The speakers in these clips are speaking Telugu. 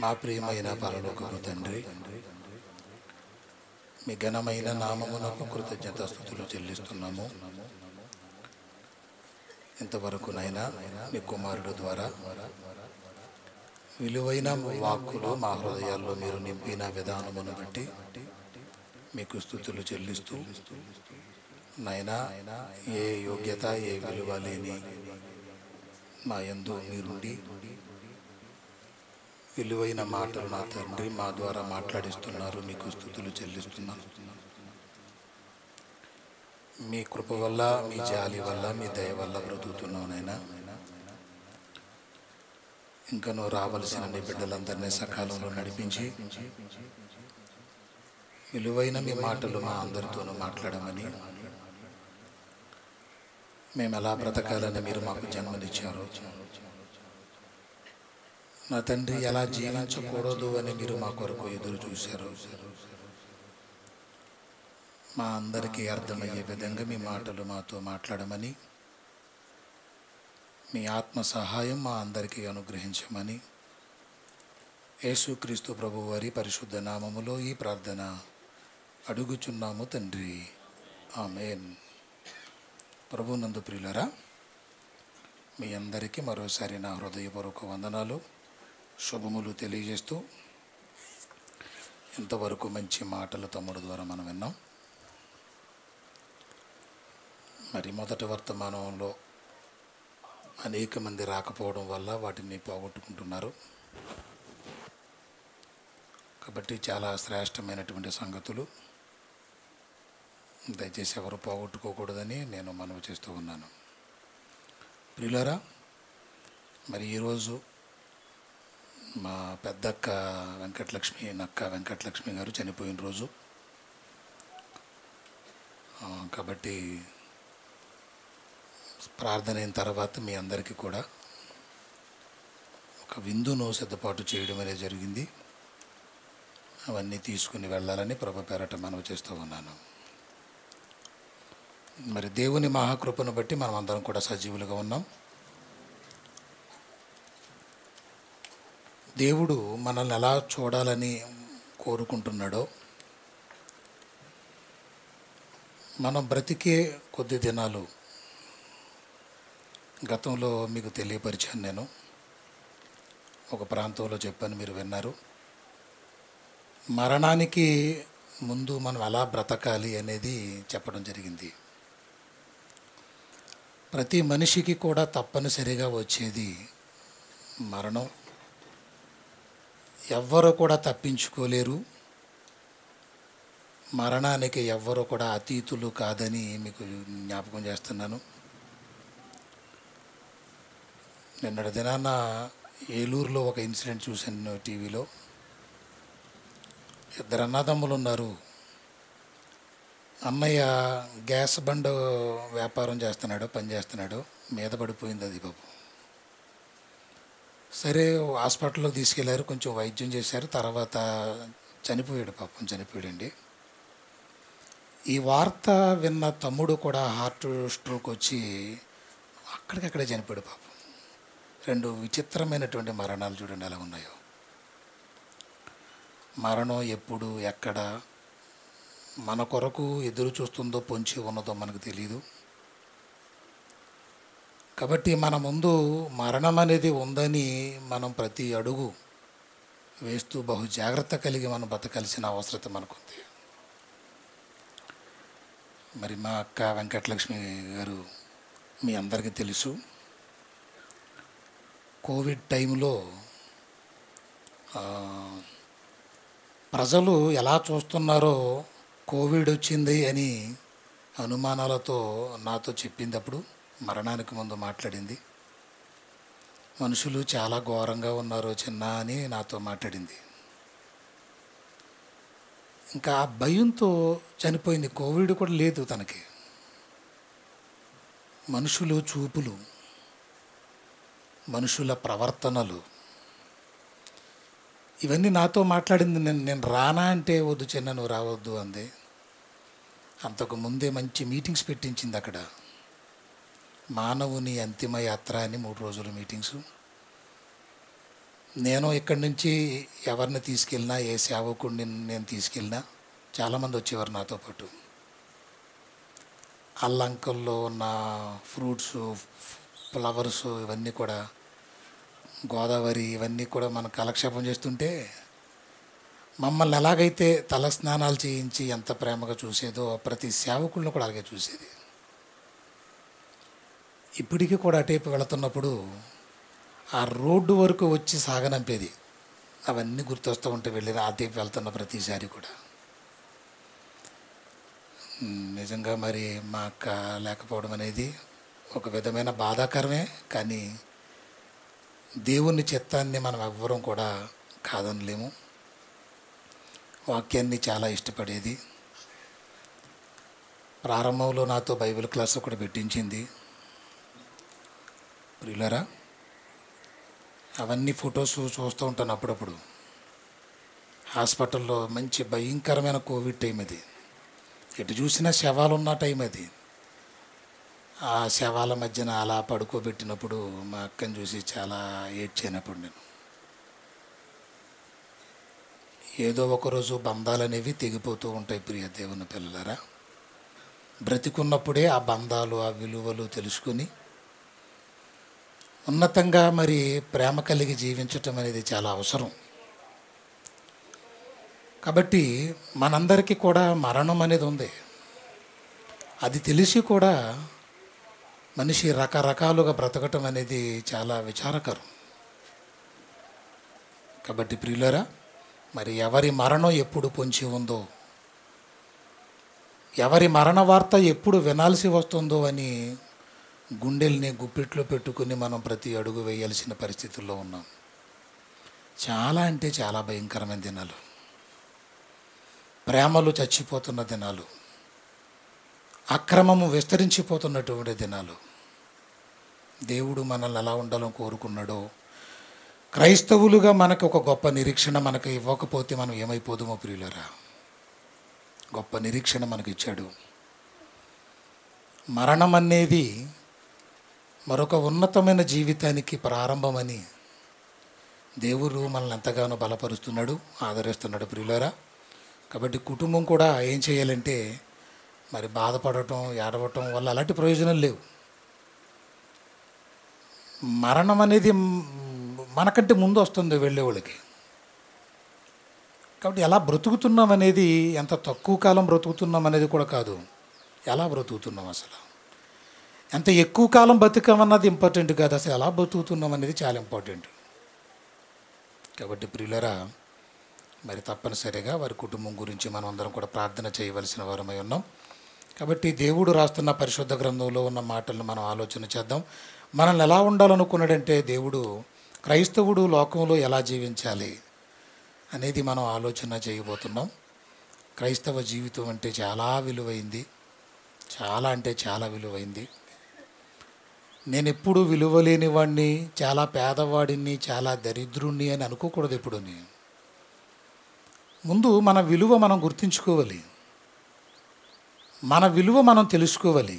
మా ప్రియమైన పరలోకపు తండ్రి, మీ ఘనమైన నామమునకు కృతజ్ఞతాస్తుతులు చెల్లిస్తున్నాము. ఇంతవరకునైనా మీ కుమారుడు ద్వారా విలువైన వాక్కులు మా హృదయాల్లో మీరు నింపిన విధానమును బట్టి మీకు స్తుతులు చెల్లిస్తూ, నైనా ఏ యోగ్యత ఏ విలువ లేని మా యందు మీరుండి విలువైన మాటలు నా తండ్రి మా ద్వారా మాట్లాడిస్తున్నారు. మీకు స్తుతులు చెల్లిస్తున్నాను. మీ కృప వల్ల, మీ జాలి వల్ల, మీ దయ వల్ల బ్రతుకుతున్నానైనా. ఇంకనూ రావలసిన నీ బిడ్డలందరినీ సకాలంలో నడిపించి విలువైన మీ మాటలు మా అందరితోనూ మాట్లాడమని, మేము ఎలా బ్రతకాలని మీరు మాకు జన్మనిచ్చారో, నా తండ్రి ఎలా జీవించకూడదు అని మీరు మా కొరకు ఎదురు చూశారు. మా అందరికీ అర్థమయ్యే విధంగా మీ మాటలు మాతో మాట్లాడమని, మీ ఆత్మ సహాయం మా అందరికీ అనుగ్రహించమని యేసుక్రీస్తు ప్రభు వారి పరిశుద్ధ నామములో ఈ ప్రార్థన అడుగుచున్నాము తండ్రి, ఆమేన్. ప్రభునందు ప్రియులరా, మీ అందరికీ మరోసారి నా హృదయపూర్వక వందనాలు, శుభములు తెలియజేస్తూ, ఇంతవరకు మంచి మాటలు తమ్ముడు ద్వారా మనం విన్నాం. మరి మొదటి వర్తమానంలో అనేక మంది రాకపోవడం వల్ల వాటిని పోగొట్టుకుంటున్నారు. కాబట్టి చాలా శ్రేష్టమైనటువంటి సంగతులు, దయచేసి ఎవరు పోగొట్టుకోకూడదని నేను మనవి చేస్తూ ఉన్నాను. ప్రియులారా, మరి ఈరోజు మా పెద్దక్క నక్క వెంకటలక్ష్మి గారు చనిపోయిన రోజు. కాబట్టి ప్రార్థన అయిన తర్వాత మీ అందరికీ కూడా ఒక విందును సిద్ధపాటు చేయడం అనేది జరిగింది. అవన్నీ తీసుకుని వెళ్ళాలని ప్రభు పేరట మనవి చేస్తూ ఉన్నాను. మరి దేవుని మహాకృపను బట్టి మనం అందరం కూడా సజీవులుగా ఉన్నాం. దేవుడు మనల్ని ఎలా చూడాలని కోరుకుంటున్నాడో, మనం బ్రతికే కొద్ది దినాలు గతంలో మీకు తెలియపరిచాను. నేను ఒక ప్రాంతంలో చెప్పాను, మీరు విన్నారు. మరణానికి ముందు మనం ఎలా బ్రతకాలి అనేది చెప్పడం జరిగింది. ప్రతి మనిషికి కూడా తప్పనిసరిగా వచ్చేది మరణం. ఎవ్వరూ కూడా తప్పించుకోలేరు. మరణానికి ఎవ్వరూ కూడా అతీతులు కాదని మీకు జ్ఞాపకం చేస్తున్నాను. నిన్నటి దినాన ఏలూరులో ఒక ఇన్సిడెంట్ చూశాను టీవీలో. ఇద్దరు అన్నదమ్ములు ఉన్నారు. అన్నయ్య గ్యాస్ బండ్ వ్యాపారం పని చేస్తున్నాడు. మీద పడిపోయింది అది పాపం. సరే హాస్పిటల్లోకి తీసుకెళ్లారు, కొంచెం వైద్యం చేశారు, తర్వాత చనిపోయాడు. చనిపోయాడండి. ఈ వార్త విన్న తమ్ముడు కూడా హార్ట్ స్ట్రోక్ వచ్చి అక్కడికక్కడే చనిపోయాడు పాపం. రెండు విచిత్రమైనటువంటి మరణాలు చూడండి ఎలా ఉన్నాయో. మరణం ఎప్పుడు ఎక్కడ మన కొరకు ఎదురు చూస్తుందో, పొంచి ఉన్నదో మనకు తెలియదు. కాబట్టి మన ముందు మరణం అనేది ఉందని మనం ప్రతి అడుగు వేస్తూ బహు జాగ్రత్త కలిగి మనం బతకాల్సిన అవసరం మనకుంది. మరి మా అక్క వెంకటలక్ష్మి గారు మీ అందరికీ తెలుసు. కోవిడ్ టైంలో ప్రజలు ఎలా చూస్తున్నారో, కోవిడ్ వచ్చింది అని అనుమానాలతో నాతో చెప్పినప్పుడు, మరణానికి ముందు మాట్లాడింది. మనుషులు చాలా ఘోరంగా ఉన్నారు చిన్న అని నాతో మాట్లాడింది. ఇంకా ఆ భయంతో చనిపోయింది. కోవిడ్ కూడా లేదు తనకి. మనుషులు చూపులు, మనుషుల ప్రవర్తనలు, ఇవన్నీ నాతో మాట్లాడింది. నేను రానా అంటే వద్దు చిన్న, నువ్వు రావద్దు అంది. అంతకు ముందే మంచి మీటింగ్స్ పెట్టించింది అక్కడ. మానవుని అంతిమ యాత్ర అని 3 రోజుల మీటింగ్స్. నేను ఇక్కడి నుంచి ఎవరిని తీసుకెళ్ళినా, ఏ సేవకుడిని నేను తీసుకెళ్ళినా చాలామంది వచ్చేవారు నాతో పాటు. అల్లంకల్లో ఉన్న ఫ్రూట్స్, ఫ్లవర్స్ ఇవన్నీ కూడా, గోదావరి ఇవన్నీ కూడా మనం కాలక్షేపం చేస్తుంటే మమ్మల్ని ఎలాగైతే తల స్నానాలు చేయించి ఎంత ప్రేమగా చూసేదో ప్రతి సేవకులను కూడా అలాగే చూసేది. ఇప్పటికీ కూడా అటేపు వెళుతున్నప్పుడు ఆ రోడ్డు వరకు వచ్చి సాగనంపేది. అవన్నీ గుర్తొస్తూ ఉంటే వెళ్ళిన అటేపు వెళ్తున్న ప్రతిసారి కూడా. నిజంగా మరి మా అక్క లేకపోవడం అనేది ఒక విధమైన బాధాకరమే. కానీ దేవుని చిత్తాన్ని మనం ఎవ్వరం కూడా కాదనలేము. వాక్యాన్ని చాలా ఇష్టపడేది. ప్రారంభంలో నాతో బైబిల్ క్లాస్ కూడా పెట్టించింది. ప్రియులారా, అవన్నీ ఫొటోస్ చూస్తూ ఉంటాను అప్పుడప్పుడు. హాస్పిటల్లో మంచి భయంకరమైన కోవిడ్ టైం అది. ఎటు చూసినా శవాలు ఉన్న టైం అది. ఆ శవాల మధ్యన అలా పడుకోబెట్టినప్పుడు మా అక్కని చూసి చాలా ఏడ్చానప్పుడు నేను. ఏదో ఒకరోజు బంధాలు అనేవి తెగిపోతూ ఉంటాయి ప్రియ దేవుని పిల్లలారా. బ్రతికున్నప్పుడే ఆ బంధాలు, ఆ విలువలు తెలుసుకుని ఉన్నతంగా మరి ప్రేమ కలిగి జీవించటం అనేది చాలా అవసరం. కాబట్టి మనందరికీ కూడా మరణం అనేది ఉంది. అది తెలిసి కూడా మనిషి రకరకాలుగా బ్రతకటం అనేది చాలా విచారకరం. కాబట్టి ప్రియులారా, మరి ఎవరి మరణం ఎప్పుడు పొంచి ఉందో, ఎవరి మరణ వార్త ఎప్పుడు వినాల్సి వస్తుందో అని గుండెల్ని గుప్పిట్లో పెట్టుకుని మనం ప్రతి అడుగు వేయాల్సిన పరిస్థితుల్లో ఉన్నాం. చాలా అంటే చాలా భయంకరమైన దినాలు. ప్రేమలు చచ్చిపోతున్న దినాలు, అక్రమము విస్తరించిపోతున్నటువంటి దినాలు. దేవుడు మనల్ని ఎలా ఉండాలని కోరుకున్నాడో, క్రైస్తవులుగా మనకు ఒక గొప్ప నిరీక్షణ మనకు ఇవ్వకపోతే మనం ఏమైపోదుమో ప్రియులరా. గొప్ప నిరీక్షణ మనకు ఇచ్చాడు. మరణం అనేది మరొక ఉన్నతమైన జీవితానికి ప్రారంభమని దేవుడు మనల్ని ఎంతగానో బలపరుస్తున్నాడు, ఆదరిస్తున్నాడు ప్రియులరా. కాబట్టి కుటుంబం కూడా ఏం చేయాలంటే మరి బాధపడటం, ఏడవటం వల్ల అలాంటి ప్రయోజనం లేవు. మరణం అనేది మనకంటే ముందు వస్తుంది వెళ్ళేవాళ్ళకి. కాబట్టి ఎలా బ్రతుకుతున్నాం అనేది, ఎంత తక్కువ కాలం బ్రతుకుతున్నాం అనేది కూడా కాదు, ఎలా బ్రతుకుతున్నాం అసలు. ఎంత ఎక్కువ కాలం బతికామన్నది ఇంపార్టెంట్ కాదు, అసలు ఎలా బ్రతుకుతున్నాం అనేది చాలా ఇంపార్టెంట్. కాబట్టి ప్రియులరా, మరి తప్పనిసరిగా వారి కుటుంబం గురించి మనం అందరం కూడా ప్రార్థన చేయవలసిన వారమై ఉన్నాం. కాబట్టి దేవుడు రాస్తున్న పరిశుద్ధ గ్రంథంలో ఉన్న మాటలను మనం ఆలోచన చేద్దాం. మనల్ని ఎలా ఉండాలనుకున్నాడంటే దేవుడు, క్రైస్తవుడు లోకంలో ఎలా జీవించాలి అనేది మనం ఆలోచన చేయబోతున్నాం. క్రైస్తవ జీవితం అంటే చాలా విలువైంది, చాలా అంటే చాలా విలువైంది. నేను ఎప్పుడు విలువలేని వాడిని, చాలా పేదవాడిని, చాలా దరిద్రుణ్ణి అని అనుకోకూడదు. ఎప్పుడు ముందు మన విలువ మనం గుర్తించుకోవాలి, మన విలువ మనం తెలుసుకోవాలి.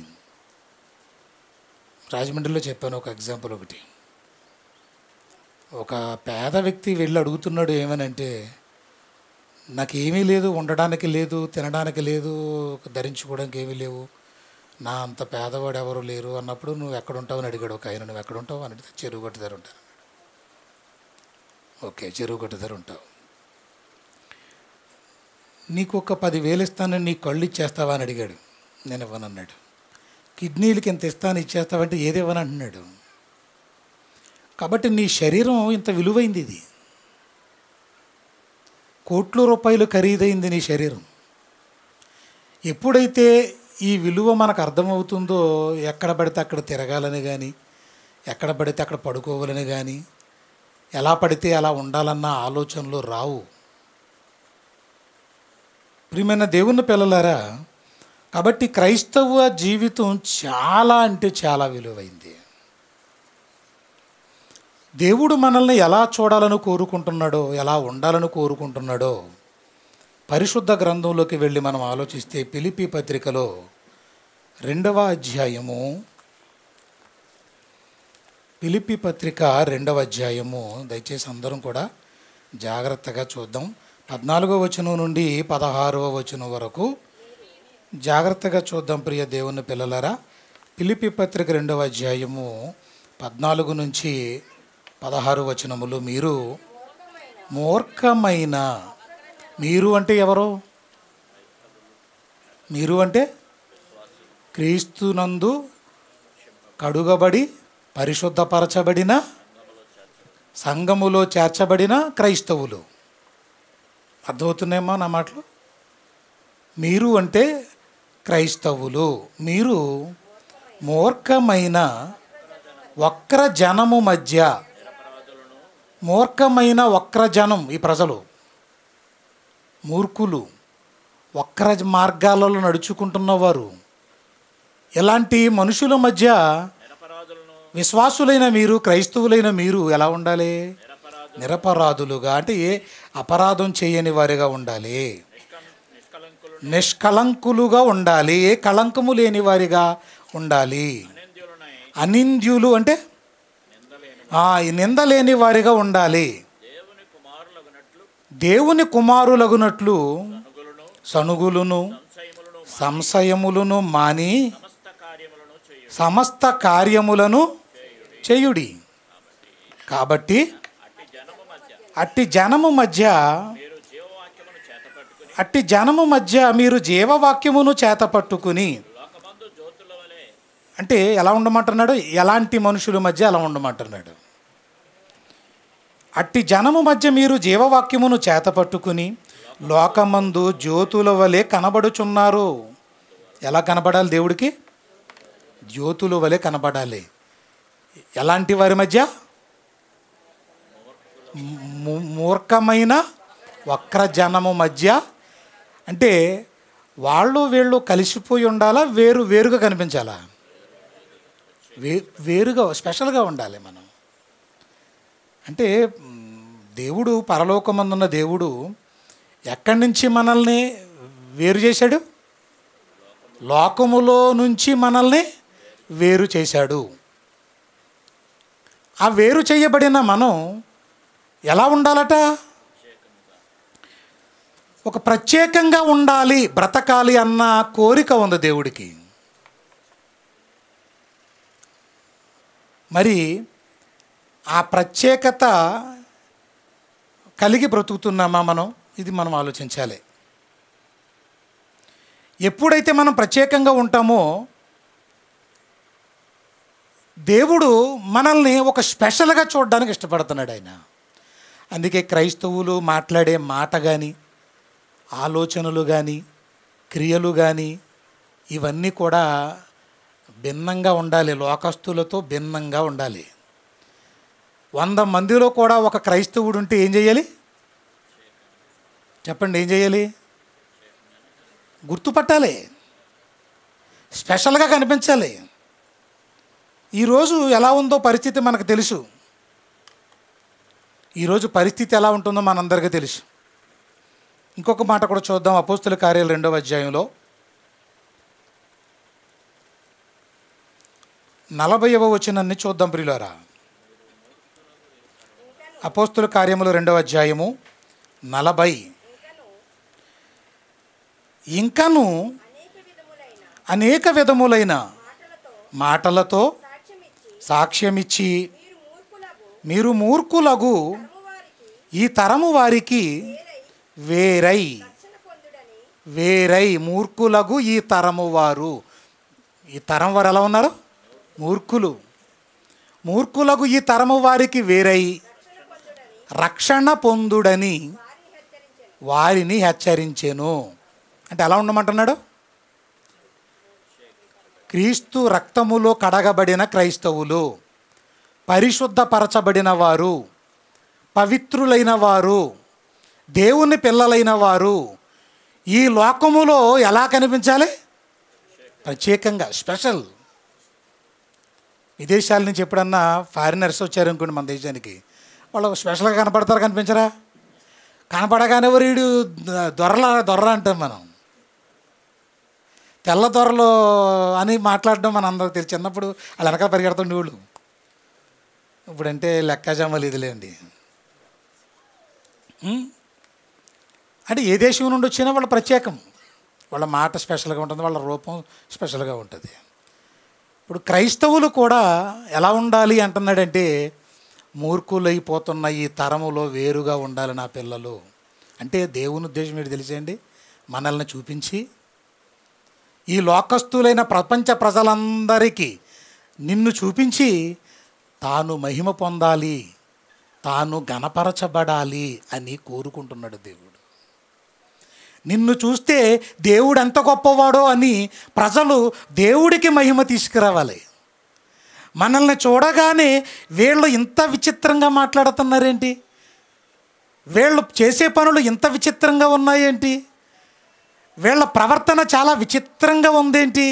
రాజమండ్రిలో చెప్పాను ఒక ఎగ్జాంపుల్ ఒకటి. ఒక పేద వ్యక్తి వెళ్ళి అడుగుతున్నాడు ఏమనంటే, నాకేమీ లేదు, ఉండడానికి లేదు, తినడానికి లేదు, ధరించుకోవడానికి ఏమీ లేవు, నా అంత పేదవాడు ఎవరు లేరు అన్నప్పుడు, నువ్వు ఎక్కడ ఉంటావు అని అడిగాడు ఒక ఆయన. నువ్వు ఎక్కడ ఉంటావు అని అడిగితే, చెరువు గట్టు దగ్గర ఉంటాను. ఓకే, చెరువు గట్టు దగ్గర ఉంటావు. నీకు ఒక 10,000 ఇస్తానని నీ కళ్ళు ఇచ్చేస్తావా అని అడిగాడు. నేను ఇవ్వనన్నాడు. కిడ్నీలకి ఎంత ఇస్తాను ఇచ్చేస్తావంటే ఏది ఇవ్వను అంటున్నాడు. కాబట్టి నీ శరీరం ఇంత విలువైంది, ఇది కోట్ల రూపాయలు ఖరీదైంది నీ శరీరం. ఎప్పుడైతే ఈ విలువ మనకు అర్థమవుతుందో, ఎక్కడ పడితే అక్కడ తిరగాలని కానీ, ఎక్కడ పడితే అక్కడ పడుకోవాలని కానీ, ఎలా పడితే అలా ఉండాలన్న ఆలోచనలు రావు. ప్రియమైన దేవుని పిల్లలారా, కాబట్టి క్రైస్తవ జీవితం చాలా అంటే చాలా విలువైంది. దేవుడు మనల్ని ఎలా చూడాలని కోరుకుంటున్నాడో, ఎలా ఉండాలని కోరుకుంటున్నాడో పరిశుద్ధ గ్రంథంలోకి వెళ్ళి మనం ఆలోచిస్తే, ఫిలిప్పీ పత్రికలో 2వ అధ్యాయము ఫిలిప్పీ పత్రిక 2వ అధ్యాయము, దయచేసి అందరం కూడా జాగ్రత్తగా చూద్దాం. 14వ వచనం నుండి 16వ వచనం వరకు జాగ్రత్తగా చూద్దాం. ప్రియ దేవుని పిల్లలారా, ఫిలిప్పీ పత్రిక 2వ అధ్యాయము 14 నుంచి 16 వచనములు. మీరు మూర్ఖమైన, మీరు అంటే ఎవరు? మీరు అంటే క్రీస్తునందు కడుగబడి పరిశుద్ధపరచబడిన సంఘములో చేర్చబడిన క్రైస్తవులు. అర్థమవుతున్నాయమ్మా నా మాటలు? మీరు అంటే క్రైస్తవులు. మీరు మూర్ఖమైన వక్ర జనము మధ్య, మూర్ఖమైన వక్ర జనం, ఈ ప్రజలు మూర్ఖులు, వక్ర మార్గాలలో నడుచుకుంటున్నవారు, ఇలాంటి మనుషుల మధ్య విశ్వాసులైన మీరు, క్రైస్తవులైన మీరు ఎలా ఉండాలి? నిరపరాధులుగా, అంటే ఏ అపరాధం చేయని వారిగా ఉండాలి, నిష్కలంకులుగా ఉండాలి, ఏ కళంకము లేని వారిగా ఉండాలి. అనింద్యులు అంటే నిందలేని వారిగా ఉండాలి. దేవుని కుమారులగునట్లు సనుగులును సంశయములను మాని సమస్త కార్యములను చేయుడి. కాబట్టి అట్టి జనము మధ్య మీరు జీవవాక్యమును చేతపట్టుకుని, అంటే ఎలా ఉండమంటున్నాడు? ఎలాంటి మనుషుల మధ్య అలా ఉండమంటున్నాడు? అట్టి జనము మధ్య మీరు జీవవాక్యమును చేతపట్టుకుని లోకమందు జ్యోతుల వలె కనబడుచున్నారు. ఎలా కనబడాలి? దేవుడికి జ్యోతుల వలె కనబడాలి. ఎలాంటి వారి మధ్య? మూర్ఖమైన వక్ర జనము మధ్య. అంటే వాళ్ళు వీళ్ళు కలిసిపోయి ఉండాలా? వేరుగా కనిపించాలా? వేరుగా, స్పెషల్గా ఉండాలి మనం. అంటే దేవుడు, పరలోకమందున్న దేవుడు ఎక్కడి నుంచి మనల్ని వేరు చేశాడు? లోకములో నుంచి మనల్ని వేరు చేశాడు. ఆ వేరు చేయబడిన మనం ఎలా ఉండాలట? ఒక ప్రత్యేకంగా ఉండాలి, బ్రతకాలి అన్న కోరిక ఉంది దేవుడికి. మరి ఆ ప్రత్యేకత కలిగి బ్రతుకుతున్నామా మనం? ఇది మనం ఆలోచించాలి. ఎప్పుడైతే మనం ప్రత్యేకంగా ఉంటామో దేవుడు మనల్ని ఒక స్పెషల్గా చూడడానికి ఇష్టపడుతున్నాడు ఆయన. అందుకే క్రైస్తవులు మాట్లాడే మాట కానీ, ఆలోచనలు కానీ, క్రియలు కానీ ఇవన్నీ కూడా భిన్నంగా ఉండాలి, లోకస్తులతో భిన్నంగా ఉండాలి. 100 మందిలో కూడా ఒక క్రైస్తవుడు ఉంటే ఏం చేయాలి? చెప్పండి, ఏం చేయాలి? గుర్తుపట్టాలి, స్పెషల్గా కనిపించాలి. ఈరోజు ఎలా ఉందో పరిస్థితి మనకు తెలుసు. ఈరోజు పరిస్థితి ఎలా ఉంటుందో మనందరికీ తెలుసు. ఇంకొక మాట కూడా చూద్దాం. అపోస్తుల కార్యాలు 2వ అధ్యాయంలో 40వ వచనాన్ని చూద్దాం ప్రియులారా. అపోస్తుల కార్యములు 2వ అధ్యాయము 40. ఇంకను అనేక విధములైన మాటలతో సాక్ష్యమిచ్చి మీరు మూర్ఖులగు ఈ తరము వారికి వేరై మూర్ఖులగు ఈ తరము వారు. ఈ తరం వారు ఎలా ఉన్నారు? మూర్ఖులకు ఈ తరము వారికి వేరై రక్షణ పొందుడని వారిని హెచ్చరించెను. అంటే ఎలా ఉండమంటున్నాడు? క్రీస్తు రక్తములో కడగబడిన క్రైస్తవులు, పరిశుద్ధపరచబడిన వారు, పవిత్రులైన వారు, దేవుని పిల్లలైన వారు ఈ లోకములో ఎలా కనిపించాలి? ప్రత్యేకంగా, స్పెషల్. విదేశాల నుంచి ఎప్పుడన్నా ఫారినర్స్ వచ్చారనుకోండి మన దేశానికి, వాళ్ళు స్పెషల్గా కనపడతారు, కనిపించరా? కనపడగానే వీడు దొర అంటాం మనం. తెల్ల దొరలు అని మాట్లాడడం మన అందరికి తెలిసి. చిన్నప్పుడు వాళ్ళు వెనకాల పరిగెడుతుండే వాళ్ళు, ఇప్పుడంటే లెక్కజామలు ఇదిలేండి. అంటే ఏ దేశం నుండి వచ్చినా వాళ్ళ ప్రత్యేకం, వాళ్ళ మాట స్పెషల్గా ఉంటుంది, వాళ్ళ రూపం స్పెషల్గా ఉంటుంది. ఇప్పుడు క్రైస్తవులు కూడా ఎలా ఉండాలి అంటున్నాడంటే, మూర్ఖులైపోతున్న ఈ తరములో వేరుగా ఉండాలి నా పిల్లలు అంటే దేవుని ఉద్దేశం ఏంటి తెలిసేయండి? మనల్ని చూపించి ఈ లోకస్తులైన ప్రపంచ ప్రజలందరికీ నిన్ను చూపించి తాను మహిమ పొందాలి, తాను గణపరచబడాలి అని కోరుకుంటున్నాడు దేవుడు. నిన్ను చూస్తే దేవుడు ఎంత గొప్పవాడో అని ప్రజలు దేవుడికి మహిమ తీసుకురావాలి. మనల్ని చూడగానే వీళ్ళు ఇంత విచిత్రంగా మాట్లాడుతున్నారేంటి, వీళ్ళు చేసే పనులు ఇంత విచిత్రంగా ఉన్నాయేంటి, వీళ్ళ ప్రవర్తన చాలా విచిత్రంగా ఉందేంటి.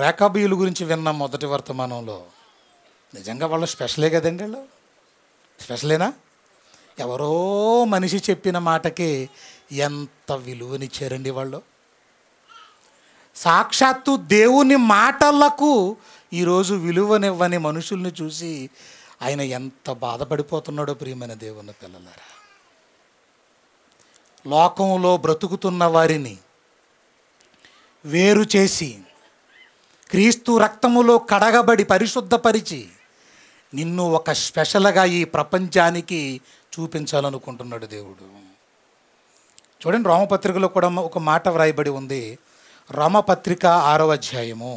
రేఖాబీయుల గురించి విన్నాం మొదటి వర్తమానంలో. నిజంగా వాళ్ళు స్పెషలే కదండి, వాళ్ళు స్పెషలేనా? ఎవరో మనిషి చెప్పిన మాటకి ఎంత విలువనిచ్చారండి వాళ్ళు. సాక్షాత్తు దేవుని మాటలకు ఈరోజు విలువనివ్వని మనుషుల్ని చూసి ఆయన ఎంత బాధపడిపోతున్నాడో ప్రియమైన దేవుని పిల్లలారా. లోకంలో బ్రతుకుతున్న వారిని వేరు చేసి క్రీస్తు రక్తములో కడగబడి పరిశుద్ధపరిచి నిన్ను ఒక స్పెషల్గా ఈ ప్రపంచానికి చూపించాలనుకుంటున్నాడు దేవుడు. చూడండి, రోమపత్రికలో కూడా ఒక మాట వ్రాయబడి ఉంది. రోమపత్రిక 6వ అధ్యాయము,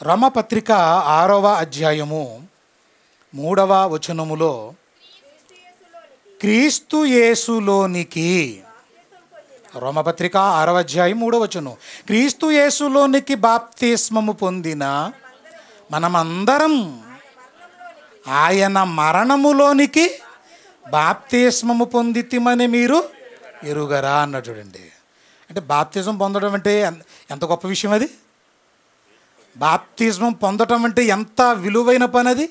రోమపత్రిక 6వ అధ్యాయము 3వ వచనములో, క్రీస్తు యేసులోనికి, రోమపత్రిక 6వ అధ్యాయం 3వ వచనం, క్రీస్తు యేసులోనికి బాప్తిస్మము పొందిన మనమందరం ఆయన మరణములోనికి బాప్తిస్మము పొందితిమని మీరు ఎరుగరా అన్నాడు. చూడండి, అంటే బాప్తిజం పొందడం అంటే ఎంత గొప్ప విషయం అది. బాప్తిజం పొందడం అంటే ఎంత విలువైన పని అది.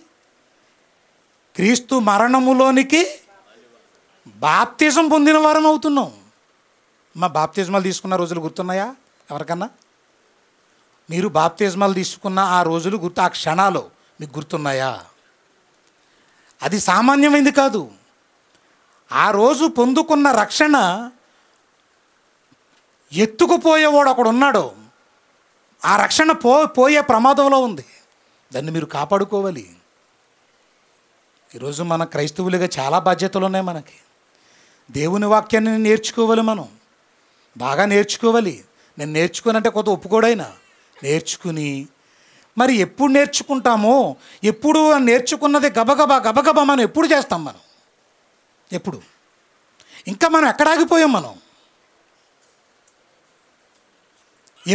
క్రీస్తు మరణములోనికి బాప్తిజం పొందిన వారం అవుతున్నాం. మా బాప్తిజమాలు తీసుకున్న రోజులు గుర్తున్నాయా ఎవరికన్నా? మీరు బాప్తిజమాలు తీసుకున్న ఆ రోజులు ఆ క్షణాలు మీకు గుర్తున్నాయా? అది సామాన్యమైంది కాదు. ఆ రోజు పొందుకున్న రక్షణ ఎత్తుకుపోయేవాడు ఒకడు ఉన్నాడు. ఆ రక్షణ పోయే ప్రమాదంలో ఉంది. దాన్ని మీరు కాపాడుకోవాలి. ఈరోజు మన క్రైస్తవులుగా చాలా బాధ్యతలు ఉన్నాయి మనకి. దేవుని వాక్యాన్ని నేర్చుకోవాలి, మనం బాగా నేర్చుకోవాలి. నేను నేర్చుకోనంటే కొత్త ఒప్పుకోడైనా నేర్చుకుని, మరి ఎప్పుడు నేర్చుకుంటామో, ఎప్పుడు నేర్చుకున్నది గబగబా మనం ఎప్పుడు చేస్తాం? మనం ఎప్పుడు? ఇంకా మనం ఎక్కడ ఆగిపోయాం? మనం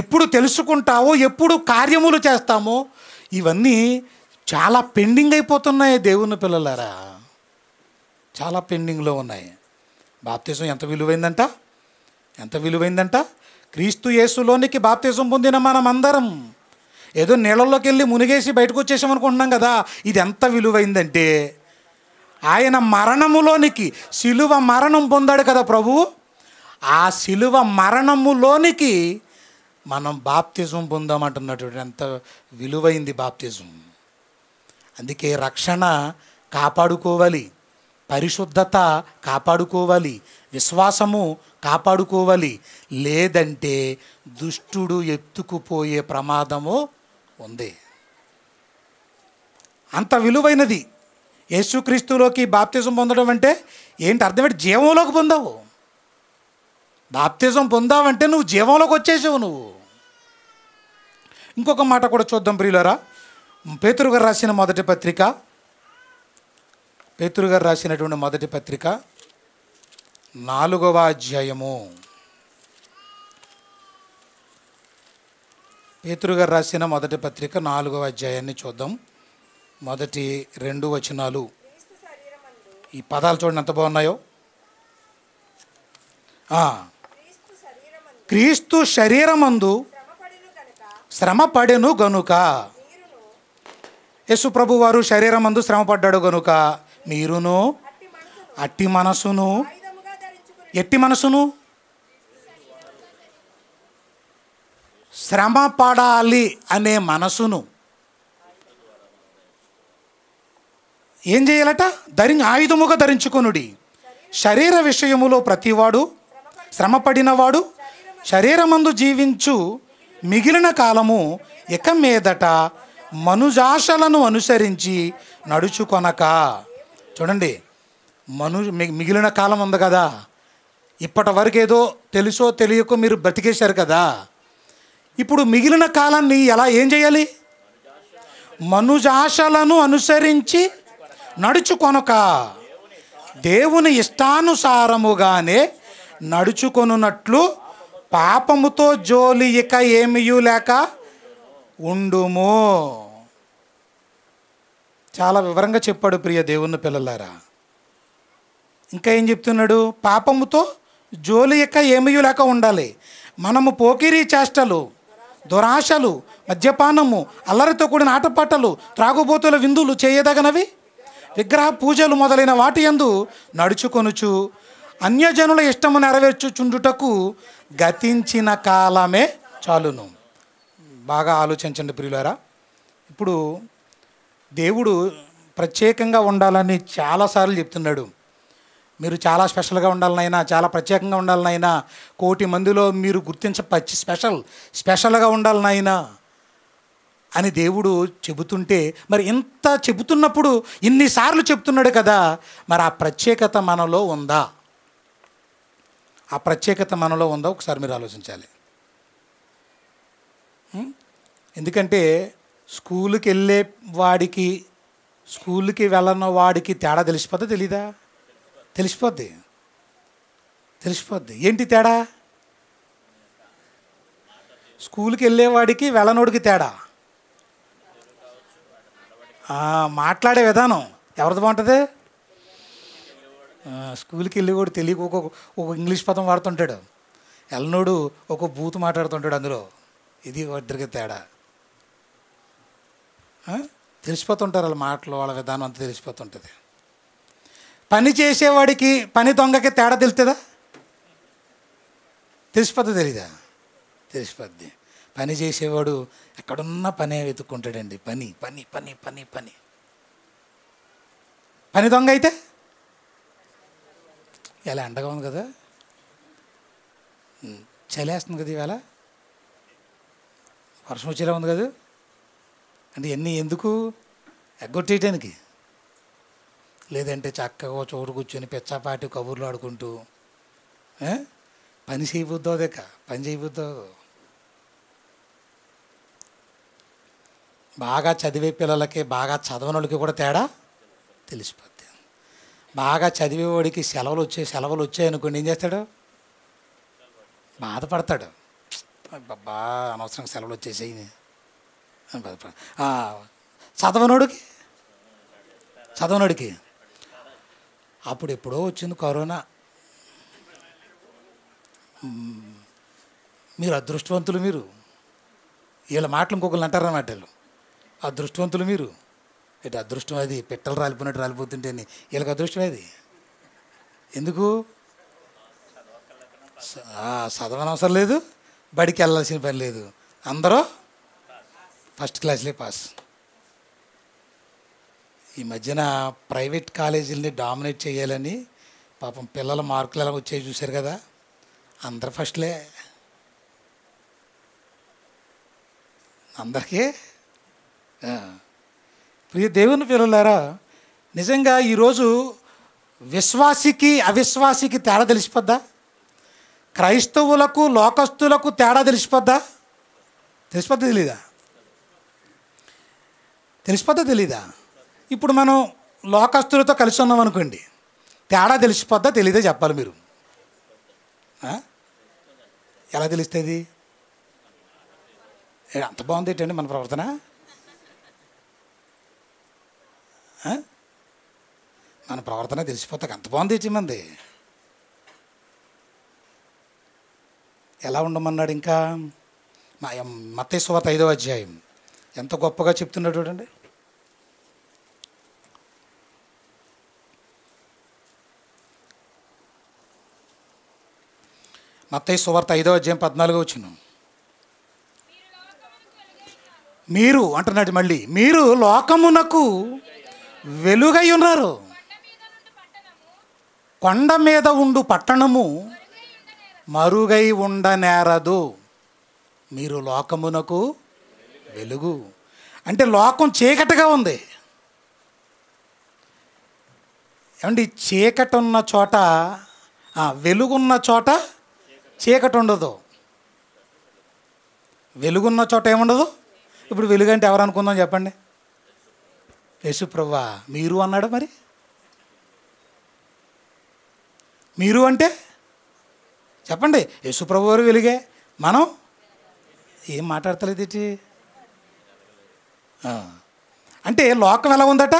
ఎప్పుడు తెలుసుకుంటావో, ఎప్పుడు కార్యములు చేస్తామో, ఇవన్నీ చాలా పెండింగ్ అయిపోతున్నాయి దేవుని పిల్లలారా. చాలా పెండింగ్లో ఉన్నాయి. బాప్తిజం ఎంత విలువైందంట, ఎంత విలువైందంట. క్రీస్తు యేసులోనికి బాప్తిజం పొందిన మనం అందరం ఏదో నీళ్ళల్లోకి వెళ్ళి మునిగేసి బయటకు వచ్చేసామనుకుంటున్నాం కదా. ఇది ఎంత విలువైందంటే, ఆయన మరణములోనికి, శిలువ మరణం పొందాడు కదా ప్రభువు, ఆ శిలువ మరణములోనికి మనం బాప్తిజం పొందామంటున్నట్టు. ఎంత విలువైంది బాప్తిజం. అందుకే రక్షణ కాపాడుకోవాలి, పరిశుద్ధత కాపాడుకోవాలి, విశ్వాసము కాపాడుకోవాలి. లేదంటే దుష్టుడు ఎత్తుకుపోయే ప్రమాదము ఉంది. అంత విలువైనది. యేసుక్రీస్తులోకి బాప్తిజం పొందడం అంటే ఏంటి అర్థం? ఏంటి? జీవంలోకి పొందావు. బాప్తిజం పొందావంటే నువ్వు జీవంలోకి వచ్చేసావు నువ్వు. ఇంకొక మాట కూడా చూద్దాం ప్రియులారా. పేతురు గారు రాసిన మొదటి పత్రిక, పేతురు గారు రాసినటువంటి మొదటి పత్రిక 4వ అధ్యాయము, పేతురు గారు రాసిన మొదటి పత్రిక 4వ అధ్యాయాన్ని చూద్దాం. మొదటి 2 వచనాలు. ఈ పదాలు చూడండి ఎంత బాగున్నాయో. క్రీస్తు శరీరమందు శ్రమపడెను గనుక, యేసు ప్రభు వారు శరీరమందు శ్రమపడ్డాడు గనుక మీరును అట్టి మనసును, ఎట్టి మనసును, శ్రమ పడాలి అనే మనసును ఏం చేయాలట? ఆయుధముగా ధరించుకొనుడి. శరీర విషయములో ప్రతివాడు శ్రమపడినవాడు శరీరమందు జీవించు మిగిలిన కాలము ఇక మీదట మనుజాశలను అనుసరించి నడుచుకొనక. చూడండి, మిగిలిన కాలం ఉంది కదా, ఇప్పటి వరకు ఏదో తెలుసో తెలియకో మీరు బ్రతికేశారు కదా. ఇప్పుడు మిగిలిన కాలాన్ని ఏం చేయాలి? మనుజాశలను అనుసరించి నడుచుకొనక దేవుని ఇష్టానుసారముగానే నడుచుకొనున్నట్లు పాపముతో జోలి ఇక ఏమీయూ లేక ఉండుము. చాలా వివరంగా చెప్పాడు ప్రియ దేవుని పిల్లలారా. ఇంకా ఏం చెప్తున్నాడు? పాపముతో జోలి ఇక ఏమీయూ లేక ఉండాలి. మనము పోకిరీ చేష్టలు, దురాశలు, మద్యపానము, అల్లరితో కూడిన ఆటపాటలు, త్రాగుబోతుల విందులు చేయదగనవి, విగ్రహ పూజలు మొదలైన వాటి యందు నడుచుకొనుచు అన్యజనుల ఇష్టము నెరవేర్చుచుండుటకు గతించిన కాలమే చాలును. బాగా ఆలోచించండి ప్రియులారా. ఇప్పుడు దేవుడు ప్రత్యేకంగా ఉండాలని చాలాసార్లు చెప్తున్నాడు. మీరు చాలా స్పెషల్గా ఉండాలనైనా, చాలా ప్రత్యేకంగా ఉండాలనైనా, కోటి మందిలో మీరు స్పెషల్గా ఉండాలనైనా అని దేవుడు చెబుతుంటే, మరి ఇంత చెబుతున్నప్పుడు ఇన్నిసార్లు చెప్తున్నాడు కదా, మరి ఆ ప్రత్యేకత మనలో ఉందా? ఆ ప్రత్యేకత మనలో ఉందా? ఒకసారి మీరు ఆలోచించాలి. ఎందుకంటే స్కూల్కి వెళ్ళే వాడికి, స్కూల్కి వెళ్ళని వాడికి తేడా తెలిసిపోద్దా? తెలీదా? తెలిసిపోద్ది. ఏంటి తేడా? స్కూల్కి వెళ్ళేవాడికి వెళ్ళనోడికి తేడా మాట్లాడే విధానం ఎవరిది బాగుంటుంది? స్కూల్కి వెళ్ళేవాడు తెలియక ఒక ఇంగ్లీష్ పదం వాడుతుంటాడు, వెళ్ళనోడు ఒక బూత్ మాట్లాడుతుంటాడు. అందులో ఇది ఇద్దరికి తేడా. తెలిసిపోతుంటారు వాళ్ళ మాటలు, వాళ్ళ విధానం అంతా తెలిసిపోతుంటుంది. పని చేసేవాడికి పని దొంగకి తేడా తెలుస్తుందా? తెలిసిపోద్ది. తెలీదా? తెలిసిపోద్ది. పని చేసేవాడు ఎక్కడున్న పనే వెతుక్కుంటాడండి. పని పని పని పని పని పని దొంగ అయితే ఇలా ఎండగా ఉంది కదా, చలేస్తుంది కదా, ఇవాళ వర్షం వచ్చేలా ఉంది కదా, అంటే ఇవన్నీ ఎందుకు? ఎగ్గొట్టేయటానికి. లేదంటే చక్కగా చోటు కూర్చొని పిచ్చాపాటి కబుర్లు ఆడుకుంటూ పని చేయబుద్దో దేక పని చేయబుద్దో. బాగా చదివే పిల్లలకి, బాగా చదవని వాళ్ళకి కూడా తేడా తెలిసిపోద్ది. బాగా చదివేవాడికి సెలవులు వచ్చాయనుకోండి, ఏం చేస్తాడు? బాధపడతాడు. బాబా అనవసరంగా సెలవులు వచ్చేసాయి అని బాధపడ. చదవనోడికి అప్పుడు ఎప్పుడో వచ్చింది కరోనా. మీరు అదృష్టవంతులు. మీరు వీళ్ళ మాటలు ఇంకొకరు అంటారన్నమాట. వీళ్ళు అదృష్టవంతులు. మీరు ఇటు అదృష్టం అది పిట్టలు రాలిపోయినట్టు రాలిపోతుంటే వీళ్ళకి అదృష్టం అది. ఎందుకు? చదవనవసరం లేదు, బడికి వెళ్ళాల్సిన పని లేదు, అందరూ ఫస్ట్ క్లాస్లే పాస్. ఈ మధ్యన ప్రైవేట్ కాలేజీలని డామినేట్ చేయాలని పాపం పిల్లల మార్కులు ఎలా వచ్చాయి చూశారు కదా, అందరు ఫస్ట్లే. అందరికీ ప్రియ దేవుని పిల్లలారా, నిజంగా ఈరోజు విశ్వాసికి అవిశ్వాసికి తేడా తెలిసిపోద్దా? క్రైస్తవులకు లోకస్తులకు తేడా తెలిసిపోద్దా? తెలిసిపోద్దా తెలీదా? ఇప్పుడు మనం లోకస్తులతో కలిసి ఉన్నాం అనుకోండి, తేడా తెలిసిపోద్దా తెలీదా చెప్పాలి మీరు. ఎలా తెలుస్తుంది? అంత బాగుంది ఏంటండి మన ప్రవర్తన? మన ప్రవర్తన తెలిసిపోతాక అంత బాగుంది ఏంటి మంది? ఎలా ఉండమన్నాడు? ఇంకా మత్తయి సువార్త 5వ అధ్యాయం ఎంత గొప్పగా చెప్తున్నాడు చూడండి. మత్తయి సువార్త 5వ అధ్యాయం 14వ వచనం. మీరు అంటున్నాడు మళ్ళీ, మీరు లోకమునకు వెలుగై ఉన్నారు. కొండ మీద ఉండు పట్టణము మరుగై ఉండనేరదు. మీరు లోకమునకు వెలుగు. అంటే లోకం చీకటిగా ఉంది. ఏమండి, చీకటి ఉన్న చోట వెలుగున్న చోట చీకటి ఉండదు. వెలుగున్న చోట ఏముండదు. ఇప్పుడు వెలుగు అంటే ఎవరు అనుకుందాం చెప్పండి. యేసుప్రభువా మీరు అన్నాడు. మరి మీరు అంటే చెప్పండి. యేసుప్రభు వారు వెలుగే. మనం ఏం మాట్లాడతలేదు ఇటు. అంటే లోకం ఎలా ఉందట?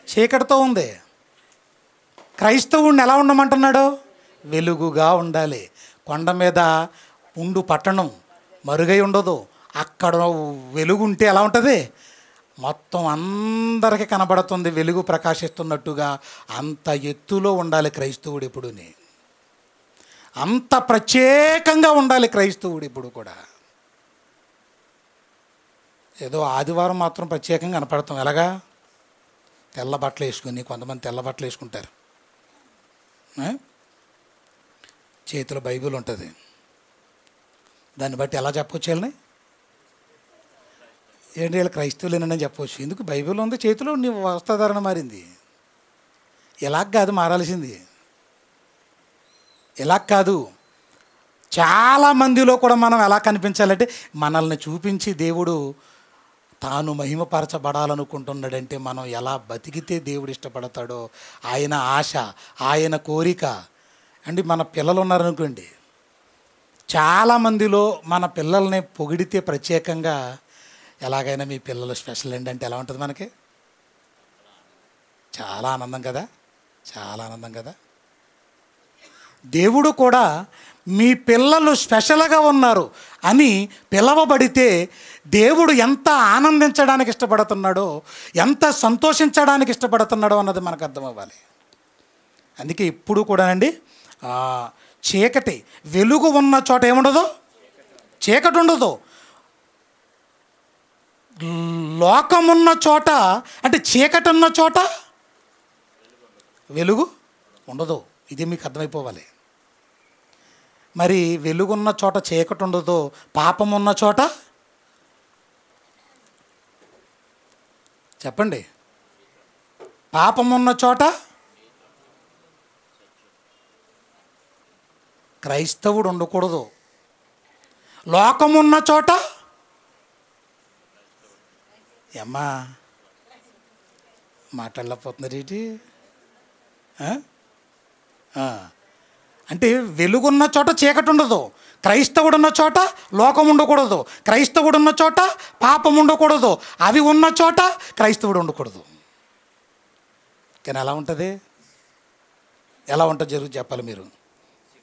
చీకటితో ఉంది. క్రైస్తవుడిని ఎలా ఉండమంటున్నాడు? వెలుగుగా ఉండాలి. కొండ మీద ఉండు పట్టణం మరుగై ఉండదు. అక్కడ వెలుగు ఉంటే ఎలా ఉంటుంది? మొత్తం అందరికీ కనబడుతుంది, వెలుగు ప్రకాశిస్తున్నట్టుగా. అంత ఎత్తులో ఉండాలి క్రైస్తవుడు ఎప్పుడుని. అంత ప్రత్యేకంగా ఉండాలి క్రైస్తవుడు ఇప్పుడు కూడా. ఏదో ఆదివారం మాత్రం ప్రత్యేకంగా కనపడతాం. ఎలాగా? తెల్ల బట్టలు వేసుకుని, కొంతమంది తెల్ల బట్టలు వేసుకుంటారు, చేతిలో బైబిల్ ఉంటుంది. దాన్ని బట్టి ఎలా చెప్పవచ్చు వీళ్ళని? ఏంటి వీళ్ళు క్రైస్తవులేనని చెప్పవచ్చు. ఎందుకు? బైబిల్ ఉంది చేతిలో, నీ వస్త్రధారణ మారింది. ఇలాగ కాదు మారాల్సింది. ఇలా కాదు. చాలామందిలో కూడా మనం ఎలా కనిపించాలంటే, మనల్ని చూపించి దేవుడు తాను మహిమపరచబడాలనుకుంటున్నాడంటే మనం ఎలా బతికితే దేవుడు ఇష్టపడతాడో ఆయన ఆశ, ఆయన కోరిక. అండి, మన పిల్లలు ఉన్నారనుకోండి, చాలామందిలో మన పిల్లల్ని పొగిడితే ప్రత్యేకంగా, ఎలాగైనా మీ పిల్లలు స్పెషల్ అండి అంటే ఎలా ఉంటుంది మనకి? చాలా ఆనందం కదా, చాలా ఆనందం కదా. దేవుడు కూడా మీ పిల్లలు స్పెషల్గా ఉన్నారు అని పిలవబడితే దేవుడు ఎంత ఆనందించడానికి ఇష్టపడుతున్నాడో, ఎంత సంతోషించడానికి ఇష్టపడుతున్నాడో అన్నది మనకు అర్థమవ్వాలి. అందుకే ఇప్పుడు కూడానండి చీకటి, వెలుగు ఉన్న చోట ఏముండదు? చీకటి ఉండదు. లోకమున్న చోట అంటే చీకటి ఉన్న చోట వెలుగు ఉండదు. ఇది మీకు అర్థమైపోవాలి. మరి వెలుగున్న చోట చీకటి ఉండదు, పాపం ఉన్న చోట చెప్పండి, పాపం ఉన్న చోట క్రైస్తవుడు ఉండకూడదు. లోకమున్న చోట ఏమ్మా మాట్లాడలేకపోతున్నారు ఏంటి? అంటే వెలుగున్న చోట చీకటి ఉండదు. క్రైస్తవుడు ఉన్న చోట లోకం ఉండకూడదు. క్రైస్తవుడు ఉన్న చోట పాపం ఉండకూడదు. అవి ఉన్న చోట క్రైస్తవుడు ఉండకూడదు. కానీ ఎలా ఉంటుంది? ఎలా ఉంటుంది జరుగు చెప్పాలి. మీరు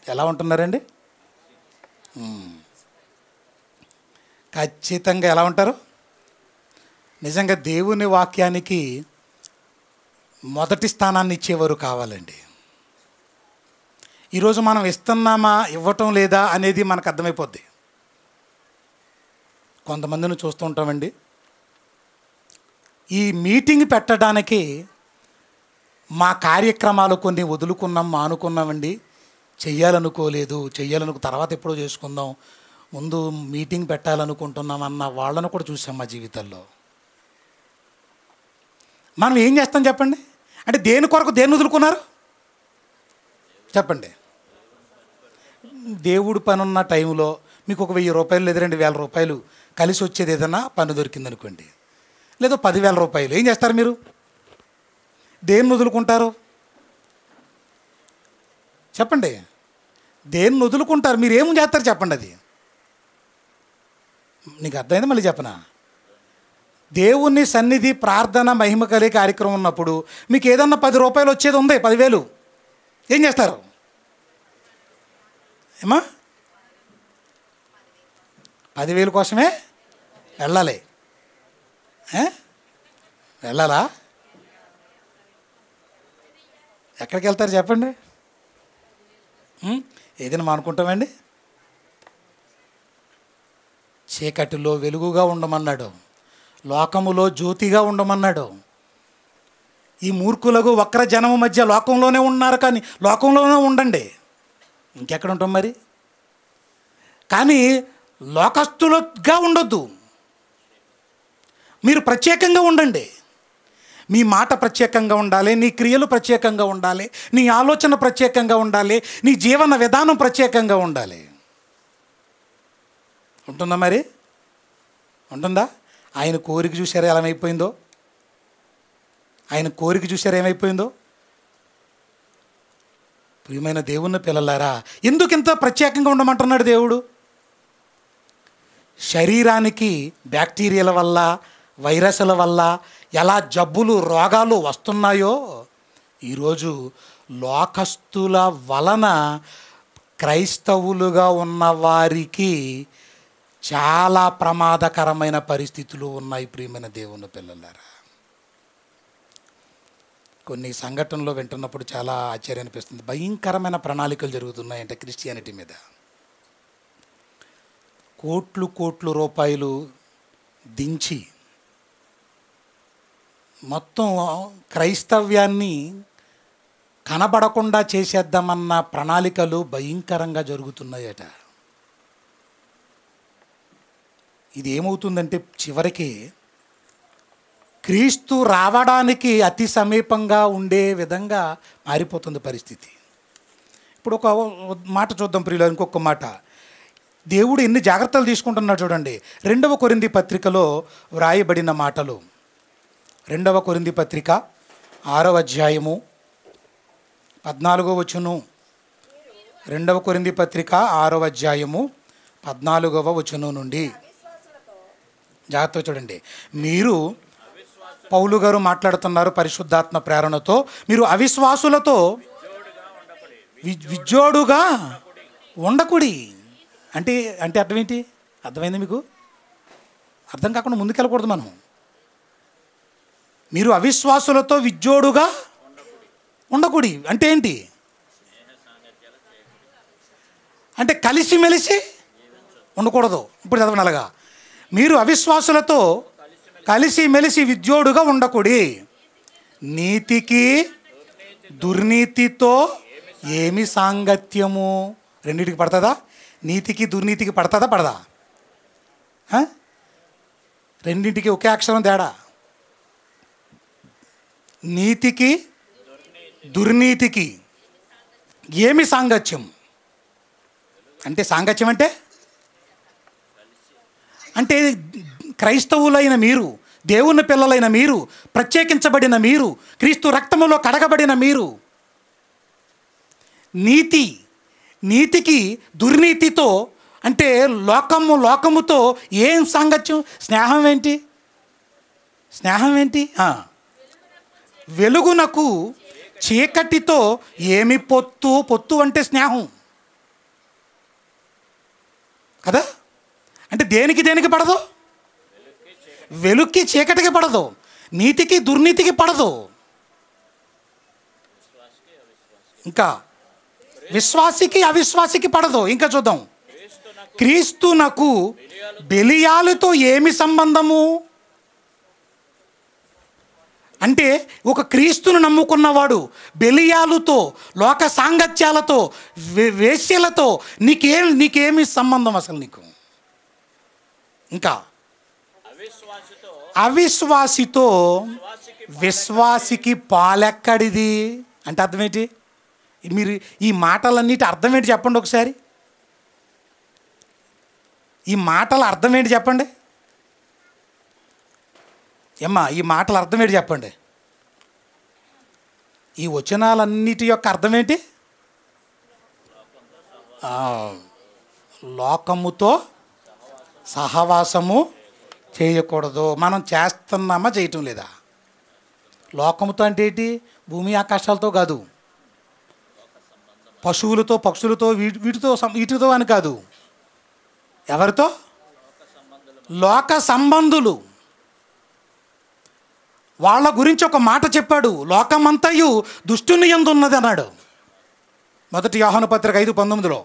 ఎలా ఉంటున్నారండి? ఖచ్చితంగా ఎలా ఉంటారు? నిజంగా దేవుని వాక్యానికి మొదటి స్థానాన్ని ఇచ్చేవారు కావాలండి. ఈరోజు మనం ఇస్తున్నామా ఇవ్వటం లేదా అనేది మనకు అర్థమైపోద్ది. కొంతమందిని చూస్తూ ఉంటామండి, ఈ మీటింగ్ పెట్టడానికి మా కార్యక్రమాలు కొన్ని వదులుకున్నాం, మానుకున్నామండి, చెయ్యాలనుకోలేదు, తర్వాత ఎప్పుడో చేసుకుందాం, ముందు మీటింగ్ పెట్టాలనుకుంటున్నాం అన్న వాళ్ళను కూడా చూసాం మా జీవితాల్లో. మనం ఏం చేస్తాం చెప్పండి? అంటే దేని కొరకు దేన్ని వదులుకున్నారు చెప్పండి? దేవుడు పని ఉన్న టైంలో మీకు ఒక 1000 రూపాయలు లేదా 2000 రూపాయలు కలిసి వచ్చేది ఏదైనా పని దొరికిందనుకోండి, లేదా 10,000 రూపాయలు, ఏం చేస్తారు మీరు? దేన్ని వదులుకుంటారు చెప్పండి? దేన్ని వదులుకుంటారు? మీరు ఏం చేస్తారు చెప్పండి? అది నీకు అర్థమైంది? మళ్ళీ చెప్పనా? దేవుని సన్నిధి ప్రార్థన మహిమ కలిగే కార్యక్రమం ఉన్నప్పుడు మీకు ఏదన్నా 10 రూపాయలు వచ్చేది ఉంది, 10,000, ఏం చేస్తారు ఏమా? 10,000 కోసమే వెళ్ళాలి. వెళ్ళాలా? ఎక్కడికి వెళ్తారు చెప్పండి? ఏదైనా మానుకుంటామండి? చీకటిలో వెలుగుగా ఉండమన్నాడు, లోకములో జ్యోతిగా ఉండమన్నాడు. ఈ మూర్ఖులకు వక్ర జనము మధ్య లోకంలోనే ఉన్నారు, కానీ లోకంలోనే ఉండండి, ఇంకెక్కడ ఉంటాం మరి. కానీ లోకస్తులుగా ఉండొద్దు, మీరు ప్రత్యేకంగా ఉండండి. మీ మాట ప్రత్యేకంగా ఉండాలి, నీ క్రియలు ప్రత్యేకంగా ఉండాలి, నీ ఆలోచన ప్రత్యేకంగా ఉండాలి, నీ జీవన విధానం ప్రత్యేకంగా ఉండాలి. ఉంటుందా మరి? ఉంటుందా? ఆయన కోరిక చూసారా ఏమైపోయిందో? ఆయన కోరిక చూసారా ఏమైపోయిందో? ప్రియమైన దేవుని పిల్లలారా, ఎందుకు ఇంత ప్రత్యేకంగా ఉండమంటున్నాడు దేవుడు? శరీరానికి బ్యాక్టీరియాల వల్ల, వైరస్ల వల్ల ఎలా జబ్బులు, రోగాలు వస్తున్నాయో, ఈరోజు లోకస్తుల వలన క్రైస్తవులుగా ఉన్నవారికి చాలా ప్రమాదకరమైన పరిస్థితులు ఉన్నాయి. ప్రియమైన దేవుని పిల్లలారా, కొన్ని సంఘటనలు వింటున్నప్పుడు చాలా ఆశ్చర్యం అనిపిస్తుంది. భయంకరమైన ప్రణాళికలు జరుగుతున్నాయంటే క్రిస్టియానిటీ మీద. కోట్లు రూపాయలు దించి మొత్తం క్రైస్తవ్యాన్ని కనబడకుండా చేసేద్దామన్న ప్రణాళికలు భయంకరంగా జరుగుతున్నాయట. ఇది ఏమవుతుందంటే చివరికి క్రీస్తు రావడానికి అతి సమీపంగా ఉండే విధంగా మారిపోతుంది పరిస్థితి. ఇప్పుడు ఒక మాట చూద్దాం ప్రియులు, ఇంకొక మాట. దేవుడు ఎన్ని జాగ్రత్తలు తీసుకుంటున్నాడు చూడండి. 2వ కొరింథీ పత్రికలో వ్రాయబడిన మాటలు. 2వ కొరింథీ పత్రిక 6వ అధ్యాయము 14వ వచనం. 2వ కొరింథీ పత్రిక 6వ అధ్యాయము 14వ వచనం నుండి జాగ్రత్తగా చూడండి. మీరు, పౌలు గారు మాట్లాడుతున్నారు పరిశుద్ధాత్మ ప్రేరణతో, మీరు అవిశ్వాసులతో విజ్జోడుగా ఉండకుడి. అంటే అంటే అర్థం ఏంటి? అర్థమైంది మీకు? అర్థం కాకుండా ముందుకెళ్ళకూడదు మనం. మీరు అవిశ్వాసులతో విజ్జోడుగా ఉండకుడి అంటే ఏంటి? అంటే కలిసిమెలిసి ఉండకూడదు. ఇప్పుడు చదవండి అలాగా. మీరు అవిశ్వాసులతో కలిసిమెలిసి విజ్జోడుగా ఉండకుడి. నీతికి దుర్నీతితో ఏమి సాంగత్యము? రెండింటికి పడుతుందా? నీతికి దుర్నీతికి పడుతుందా? పడదా? రెండింటికి ఒకే అక్షరం తేడా. నీతికి దుర్నీతికి ఏమి సాంగత్యం? అంటే సాంగత్యం అంటే క్రైస్తవులైన మీరు, దేవుని పిల్లలైన మీరు, ప్రత్యేకించబడిన మీరు, క్రీస్తు రక్తములో కడగబడిన మీరు, నీతికి దుర్నీతితో అంటే లోకముతో ఏం సాంగత్యం? స్నేహం ఏంటి? వెలుగునకు చీకటితో ఏమి పొత్తు అంటే స్నేహం కదా. అంటే దేనికి పడదు? వెలుగుకి చీకటికి పడదు, నీతికి దుర్నీతికి పడదు. ఇంకా విశ్వాసికి అవిశ్వాసికి పడదు. ఇంకా చూద్దాం. క్రీస్తునకు బెలియాలుతో ఏమి సంబంధము? అంటే ఒక క్రీస్తును నమ్ముకున్నవాడు బెలియాలుతో, లోక సాంగత్యాలతో, వేశ్యలతో నీకేమి సంబంధం అసలు నీకు? ఇంకా అవిశ్వాసితో విశ్వాసికి పాలెక్కడిది అంటే అర్థం ఏంటి? మీరు ఈ మాటలన్నిటి అర్థం ఏంటి చెప్పండి ఒకసారి. ఈ మాటల అర్థం ఏంటి చెప్పండి. ఏమ్మా, ఈ మాటల అర్థం ఏంటి చెప్పండి. ఈ వచనాలన్నిటి యొక్క అర్థం ఏంటి? లోకముతో సహవాసము చేయకూడదు. మనం చేస్తున్నామా, చేయటం లేదా? లోకముతో అంటే ఏంటి? భూమి ఆకాశాలతో కాదు, పశువులతో, పక్షులతో, వీటితో అని కాదు. ఎవరితో? లోక సంబంధులు. వాళ్ళ గురించి ఒక మాట చెప్పాడు. లోకమంతయు దుష్టుని యందు ఉన్నది అన్నాడు. 1 యోహాను పత్రిక 5:19లో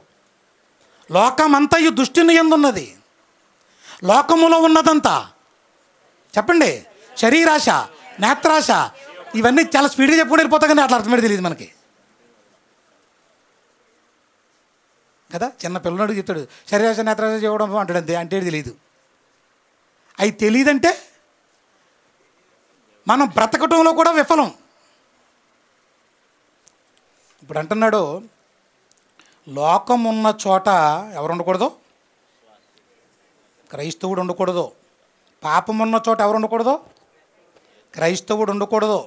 లోకమంతయు దుష్టుని యందు ఉన్నది. లోకములో ఉన్నదంతా చెప్పండి: శరీరాశ, నేత్రాశ, ఇవన్నీ చాలా స్పీడ్గా చెప్పుకుంటూ వెళ్ళిపోతా కానీ అట్లా అర్థమేది తెలియదు మనకి కదా. చిన్న పిల్లనాడు చెప్తాడు శరీరాశ నేత్రాశ చేయడం అంటాడు, అంతే అంటే తెలియదు. అవి తెలియదంటే మనం బ్రతకటంలో కూడా విఫలం. ఇప్పుడు అంటున్నాడు లోకం ఉన్న చోట ఎవరు ఉండకూడదు? క్రైస్తవుడు ఉండకూడదు. పాపం ఉన్న చోట ఎవరు ఉండకూడదు? క్రైస్తవుడు ఉండకూడదు.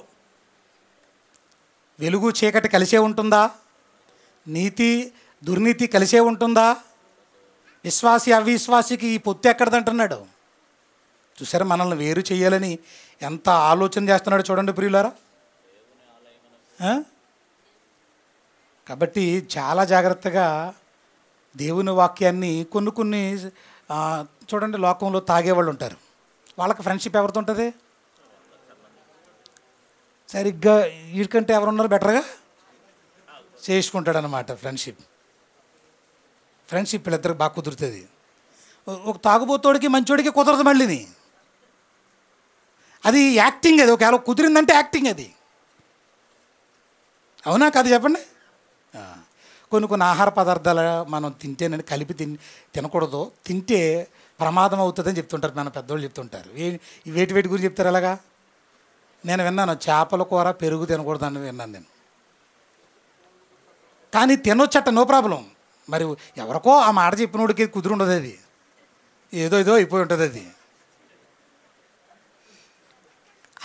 వెలుగు చీకటి కలిసే ఉంటుందా? నీతి దుర్నీతి కలిసే ఉంటుందా? విశ్వాసి అవిశ్వాసికి ఈ పొత్తు ఎక్కడదంటున్నాడు. చూసారా మనల్ని వేరు చేయాలని ఎంత ఆలోచన చేస్తున్నాడు చూడండి ప్రియులారా. కాబట్టి చాలా జాగ్రత్తగా దేవుని వాక్యాన్ని కొన్ని చూడండి. లోకంలో తాగేవాళ్ళు ఉంటారు, వాళ్ళకి ఫ్రెండ్షిప్ ఎవరితో ఉంటుంది? సరిగ్గా వీడికంటే ఎవరున్నారు బెటర్గా చేసుకుంటాడనమాట ఫ్రెండ్షిప్ వీళ్ళిద్దరికి బాగా కుదురుతుంది. ఒక తాగుబోతోడికి మంచోడికి కుదరదు మళ్ళీని. అది యాక్టింగ్, అది ఒకవేళ కుదిరిందంటే యాక్టింగ్ అది. అవునా కాదు చెప్పండి. కొన్ని ఆహార పదార్థాలు మనం తింటేనని కలిపి తినకూడదు, తింటే ప్రమాదం అవుతుందని చెప్తుంటారు, మన పెద్దవాళ్ళు చెప్తుంటారు. వేటి గురించి చెప్తారు అలాగా? నేను విన్నాను చేపల కూర పెరుగు తినకూడదని విన్నాను నేను. కానీ తినొచ్చట, నో ప్రాబ్లం. మరి ఎవరికో ఆ మాట చెప్పినోడికి కుదురుండదు, అది ఏదో అయిపోయి ఉంటుంది. అది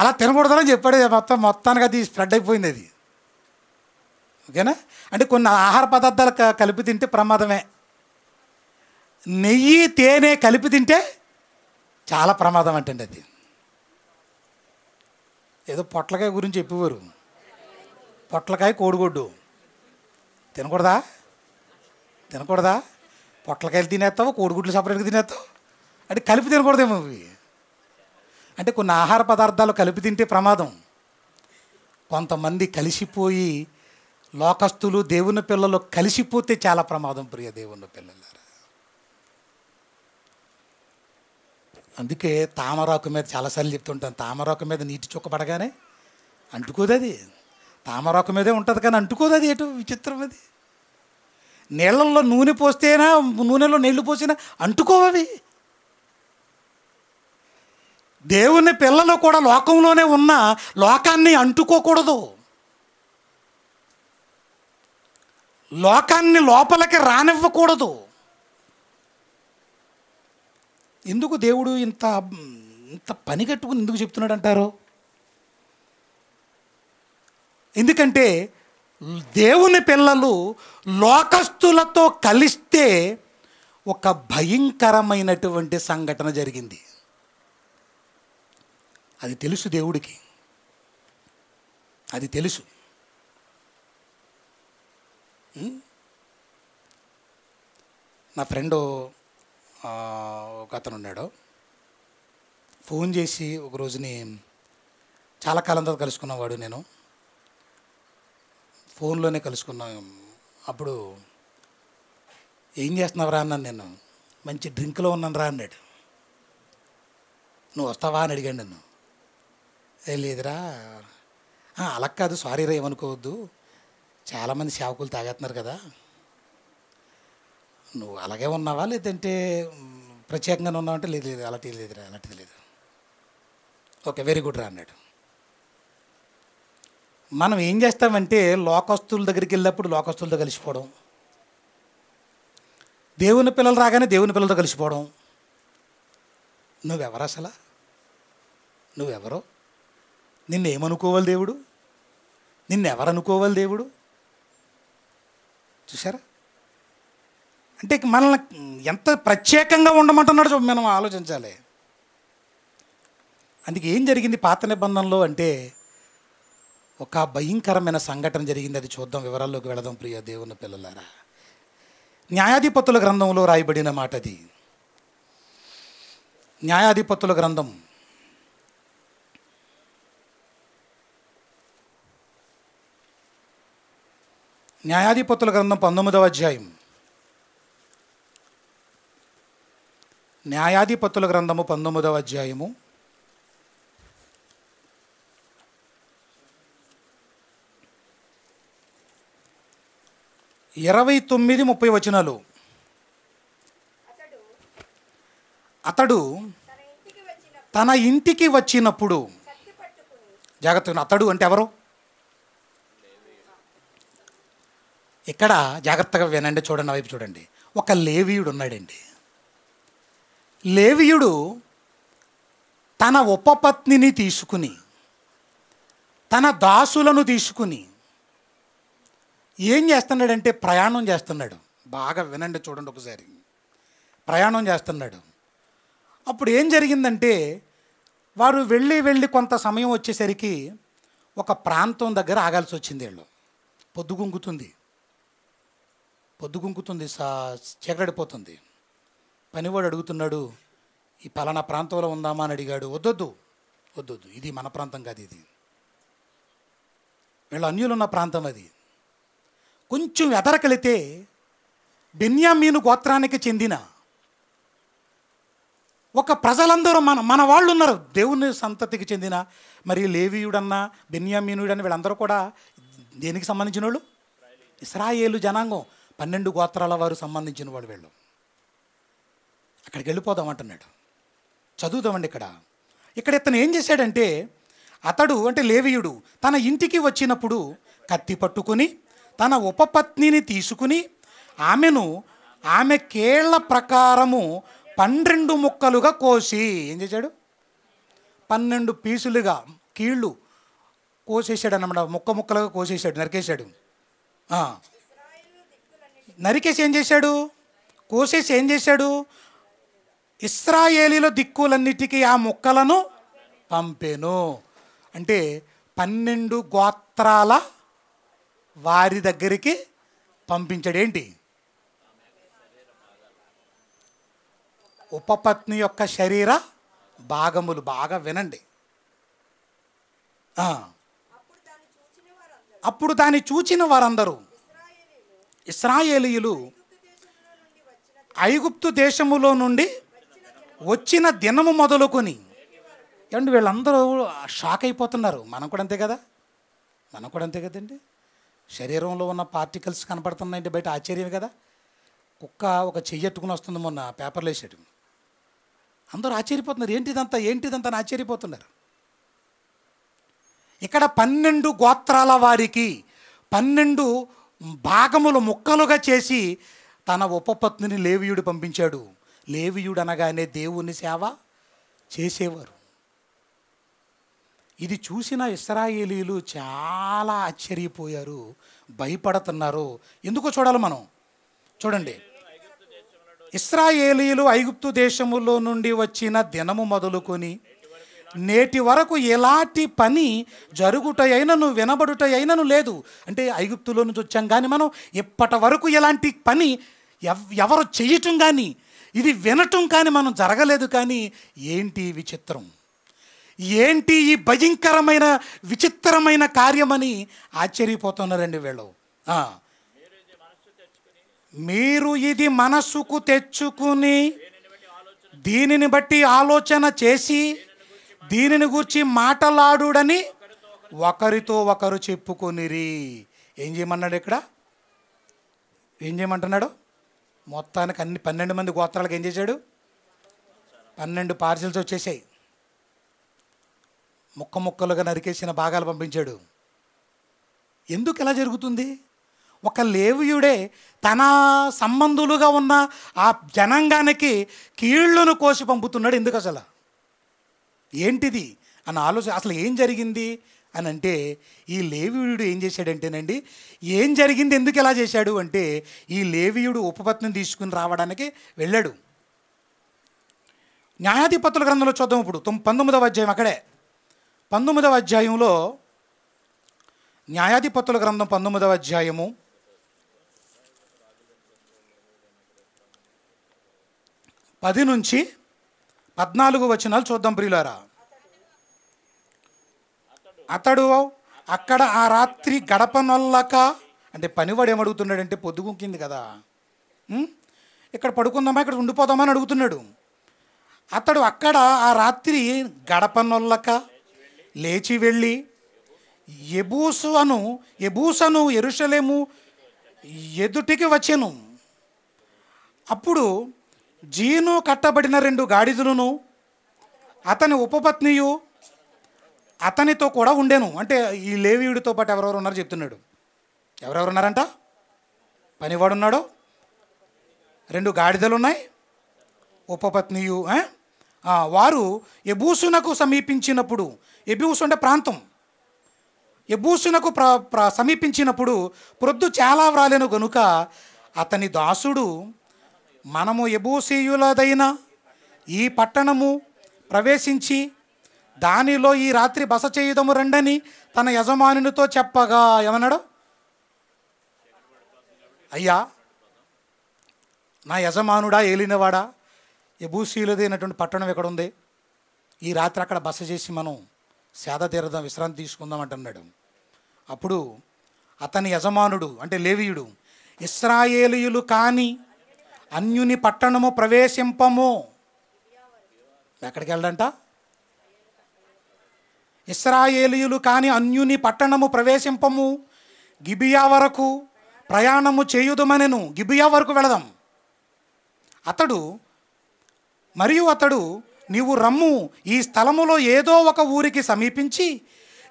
అలా తినకూడదని చెప్పాడు. మొత్తానికి అది స్ప్రెడ్ అయిపోయింది అది. ఓకేనా? అంటే కొన్ని ఆహార పదార్థాలు కలిపి తింటే ప్రమాదమే. నెయ్యి తేనె కలిపి తింటే చాలా ప్రమాదం అంటండి. అది ఏదో పొట్లకాయ గురించి చెప్పేవారు. పొట్లకాయ కోడిగుడ్డు తినకూడదా? పొట్లకాయలు తినేస్తావు, కోడిగుడ్లు సపరేట్గా తినేస్తావు. అంటే కలిపి తినకూడదేమో ఇవి. అంటే కొన్ని ఆహార పదార్థాలు కలిపి తింటే ప్రమాదం. కొంతమంది కలిసిపోయి లోకస్తులు దేవుని పిల్లలు కలిసిపోతే చాలా ప్రమాదం ప్రియ దేవుని పిల్లలారా. అందుకే తామరాకు మీద చాలాసార్లు చెప్తుంటాను, తామరాకు మీద నీటి చుక్క పడగానే అంటుకోదు అది. తామరాకు మీదే ఉంటుంది కానీ అంటుకోదు అది. ఎటు విచిత్రం అది. నీళ్ళల్లో నూనె పోస్తేనా, నూనెలో నీళ్లు పోసినా అంటుకోవవి. దేవుని పిల్లలు కూడా లోకంలోనే ఉన్న లోకాన్ని అంటుకోకూడదు. లోకాన్ని లోపలికి రానివ్వకూడదు. ఎందుకు దేవుడు ఇంత పని కట్టుకుని ఎందుకు చెప్తున్నాడు అంటారు? ఎందుకంటే దేవుని పిల్లలు లోకస్తులతో కలిస్తే ఒక భయంకరమైనటువంటి సంఘటన జరిగింది. అది తెలుసు దేవుడికి, అది తెలుసు. నా ఫ్రెండ్ ఒక అతను ఉన్నాడు. ఫోన్ చేసి ఒక రోజుని చాలా కాలం తర్వాత కలుసుకున్నవాడు. నేను ఫోన్లోనే కలుసుకున్నాం. అప్పుడు ఏం చేస్తున్నావురా అన్నాను. నేను మంచి డ్రింక్లో ఉన్నాను రా అన్నాడు. నువ్వు వస్తావా అని అడిగాడు నన్ను. లేదురా. అలా కాదు, సారీ రా, ఏమనుకోవద్దు, చాలామంది సేవకులు తాగేస్తున్నారు కదా, నువ్వు అలాగే ఉన్నావా లేదంటే ప్రత్యేకంగానే ఉన్నావు అంటే లేదు అలాంటిది లేదురా, అలాంటిది లేదు. ఓకే, వెరీ గుడ్ రా అన్నాడు. మనం ఏం చేస్తామంటే లోకస్తుల దగ్గరికి వెళ్ళినప్పుడు లోకస్తులతో కలిసిపోవడం, దేవుని పిల్లలు రాగానే దేవుని పిల్లలతో కలిసిపోవడం. నువ్వెవరు అసలు? నువ్వెవరో? నిన్నేమనుకోవాలి దేవుడు? నిన్నెవరు అనుకోవాలి దేవుడు? చూసారా? అంటే మనల్ని ఎంత ప్రత్యేకంగా ఉండమంటున్నాడు మనం ఆలోచించాలి. అందుకే ఏం జరిగింది పాత నిబంధనలో అంటే ఒక భయంకరమైన సంఘటన జరిగింది. అది చూద్దాం, వివరాల్లోకి వెళదాం ప్రియ దేవుని పిల్లలారా. న్యాయాధిపతుల గ్రంథంలో రాయబడిన మాట అది. న్యాయాధిపతుల గ్రంథం న్యాయాధిపతుల గ్రంథం 19వ అధ్యాయం. న్యాయాధిపతుల గ్రంథము 19వ అధ్యాయము 29-30 వచనాలు. అతడు తన ఇంటికి వచ్చినప్పుడు, జాగ్రత్తగా, అతడు అంటే ఎవరు? ఇక్కడ జాగ్రత్తగా వినండి, చూడండి, వైపు చూడండి. ఒక లేవీయుడు ఉన్నాడండి. లేవీయుడు తన ఉపపత్నిని తీసుకుని, తన దాసులను తీసుకుని ఏం చేస్తున్నాడంటే ప్రయాణం చేస్తున్నాడు. బాగా వినండి, చూడండి ఒకసారి. ప్రయాణం చేస్తున్నాడు. అప్పుడు ఏం జరిగిందంటే, వారు వెళ్ళి కొంత సమయం వచ్చేసరికి ఒక ప్రాంతం దగ్గర ఆగాల్సి వచ్చింది. వీళ్ళు పొద్దుగుంకుతుంది, చీకటిపోతుంది. పనివాడు అడుగుతున్నాడు, ఈ పలానా ప్రాంతంలో ఉందామా అని అడిగాడు. వద్దొద్దు, ఇది మన ప్రాంతం కాదు, ఇది వీళ్ళ అన్యులున్న ప్రాంతం. అది కొంచెం ఎదరకెళితే బెన్యామీను గోత్రానికి చెందిన ఒక ప్రజలందరూ మన వాళ్ళు ఉన్నారు, దేవుని సంతతికి చెందిన. మరి లేవీయుడన్నా బెన్యామీనుడన్నా వీళ్ళందరూ కూడా దేనికి సంబంధించిన వాళ్ళు? ఇశ్రాయేలు జనాంగం, 12 గోత్రాల వారు సంబంధించిన వాళ్ళు వీళ్ళు. అక్కడికి వెళ్ళిపోదాం అంటున్నాడు. చదువుదామండి. ఇక్కడ ఇతను ఏం చేశాడంటే, అతడు అంటే లేవీయుడు తన ఇంటికి వచ్చినప్పుడు కత్తి పట్టుకుని తన ఉపపత్నిని తీసుకుని ఆమె కేళ్ల ప్రకారము 12 ముక్కలుగా కోసి, ఏం చేశాడు? 12 పీసులుగా కీళ్ళు కోసేసాడు అన్నమాట. ముక్కలుగా కోసేసాడు, నరికేశాడు. నరికేసి ఏం చేశాడు? కోసేసి ఏం చేశాడు? ఇశ్రాయేలీల దిక్కులన్నిటికీ ఆ ముక్కలను పంపెను. అంటే 12 గోత్రాల వారి దగ్గరికి పంపించాడు. ఏంటి? ఉపపత్ని యొక్క శరీర భాగములు. బాగా వినండి. అప్పుడు దాన్ని చూచిన వారందరూ, ఇశ్రాయేలీయులు ఐగుప్తు దేశములో నుండి వచ్చిన దినము మొదలుకొని, ఏమండి వీళ్ళందరూ షాక్ అయిపోతున్నారు. మనం కూడా అంతే కదండి. శరీరంలో ఉన్న పార్టికల్స్ కనపడుతున్నాయంటే బయట ఆశ్చర్యం కదా. కుక్క ఒక చెయ్యెట్టుకుని వస్తుంది, మొన్న పేపర్లో వేసాడు. అందరూ ఆశ్చర్యపోతున్నారు, ఏంటిదంతా అని ఆశ్చర్యపోతున్నారు. ఇక్కడ 12 గోత్రాల వారికి 12 భాగములు ముక్కలుగా చేసి తన ఉపపత్నిని లేవీయుడు పంపించాడు. లేవీయుడు అనగానే దేవుని సేవ చేసేవారు. ఇది చూసిన ఇశ్రాయేలీయులు చాలా ఆశ్చర్యపోయారు, భయపడుతున్నారు. ఎందుకో చూడాలి మనం. చూడండి, ఇశ్రాయేలీయులు ఐగుప్తు దేశములో నుండి వచ్చిన దినము మొదలుకొని నేటి వరకు ఎలాంటి పని జరుగుటైనను వినబడుటైనను లేదు. అంటే ఐగుప్తులో నుంచి వచ్చాం కానీ మనం ఇప్పటి వరకు ఎలాంటి పని ఎవరు చేయటం కానీ ఇది వినటం కానీ మనం జరగలేదు. కానీ ఏంటి విచిత్రం, ఏంటి ఈ భయంకరమైన విచిత్రమైన కార్యమని ఆశ్చర్యపోతున్నారండి వీళ్ళు. మీరు ఇది మనస్సుకు తెచ్చుకుని దీనిని బట్టి ఆలోచన చేసి దీనిని గూర్చి మాటలాడుడని ఒకరితో ఒకరు చెప్పుకొనిరి. ఏం చేయమన్నాడు ఇక్కడ? ఏం చేయమంటున్నాడు? మొత్తానికి అన్ని 12 మంది గోత్రాలకు ఏం చేశాడు? 12 పార్సిల్స్ వచ్చేసాయి. ముక్కలుగా నరికేసిన భాగాలు పంపించాడు. ఎందుకు ఇలా జరుగుతుంది? ఒక లేవీయుడే తన సంబంధులుగా ఉన్న ఆ జనాంగానికి కీళ్లను కోసి పంపుతున్నాడు. ఎందుకు అసలు? ఏంటిది అని ఆలోచన. అసలు ఏం జరిగింది అని అంటే, ఈ లేవీయుడు ఏం చేశాడంటేనండి, ఏం జరిగింది, ఎందుకు ఎలా చేశాడు అంటే, ఈ లేవీయుడు ఉపపత్నిని తీసుకుని రావడానికి వెళ్ళాడు. న్యాయాధిపతుల గ్రంథంలో చూద్దాం ఇప్పుడు 19వ అధ్యాయం. అక్కడే 19వ అధ్యాయంలో న్యాయాధిపతుల గ్రంథం 19వ అధ్యాయము 10 నుంచి 14 వచనాలు చూద్దాం ప్రియులారా. అతడు అక్కడ ఆ రాత్రి గడపనొల్లక, అంటే పనివాడు ఏమడుగుతున్నాడంటే, పొద్దుగుంకింది కదా, ఇక్కడ పడుకుందామా, ఇక్కడ ఉండిపోదామా అని అడుగుతున్నాడు. అతడు అక్కడ ఆ రాత్రి గడపనొల్లక లేచి వెళ్ళి ఎబూసను యెరూషలేము ఎదుటికి వచ్చెను. అప్పుడు జీను కట్టబడిన 2 గాడిదలను అతని ఉపపత్నియు అతనితో కూడా ఉండెను. అంటే ఈ లేవీయుడితో పాటు ఎవరెవరు ఉన్నారో చెప్తున్నాడు. ఎవరెవరు ఉన్నారంట? పనివాడు ఉన్నాడు, 2 గాడిదలు ఉన్నాయి, ఉపపత్నియు. వారు ఎబూసునకు సమీపించినప్పుడు, ఎబూసు అంటే ప్రాంతం, ఎబూసునకు సమీపించినప్పుడు ప్రొద్దు చాలా వ్రాలెను గనుక అతని దాసుడు, మనము ఎబూసీయులదైన ఈ పట్టణము ప్రవేశించి దానిలో ఈ రాత్రి బస చేయుదము రండని తన యజమానునితో చెప్పగా ఏమన్నాడు? అయ్యా, నా యజమానుడా, ఏలినవాడా, ఎబూసీయులదైనటువంటి పట్టణం ఎక్కడుంది? ఈ రాత్రి అక్కడ బస చేసి మనం సేద తీరదాం, విశ్రాంతి తీసుకుందాం అంటున్నాడు. అప్పుడు అతని యజమానుడు అంటే లేవీయుడు, ఇశ్రాయేలీయులు కాని అన్యుని పట్టణము ప్రవేశింపము. ఎక్కడికి వెళ్ళంట? ఇశ్రాయేలీయులు కాని అన్యుని పట్టణము ప్రవేశింపము, గిబియా వరకు ప్రయాణము చేయుదుమనెను. గిబియా వరకు వెళదాం. అతడు నీవు రమ్ము, ఈ స్థలములో ఏదో ఒక ఊరికి సమీపించి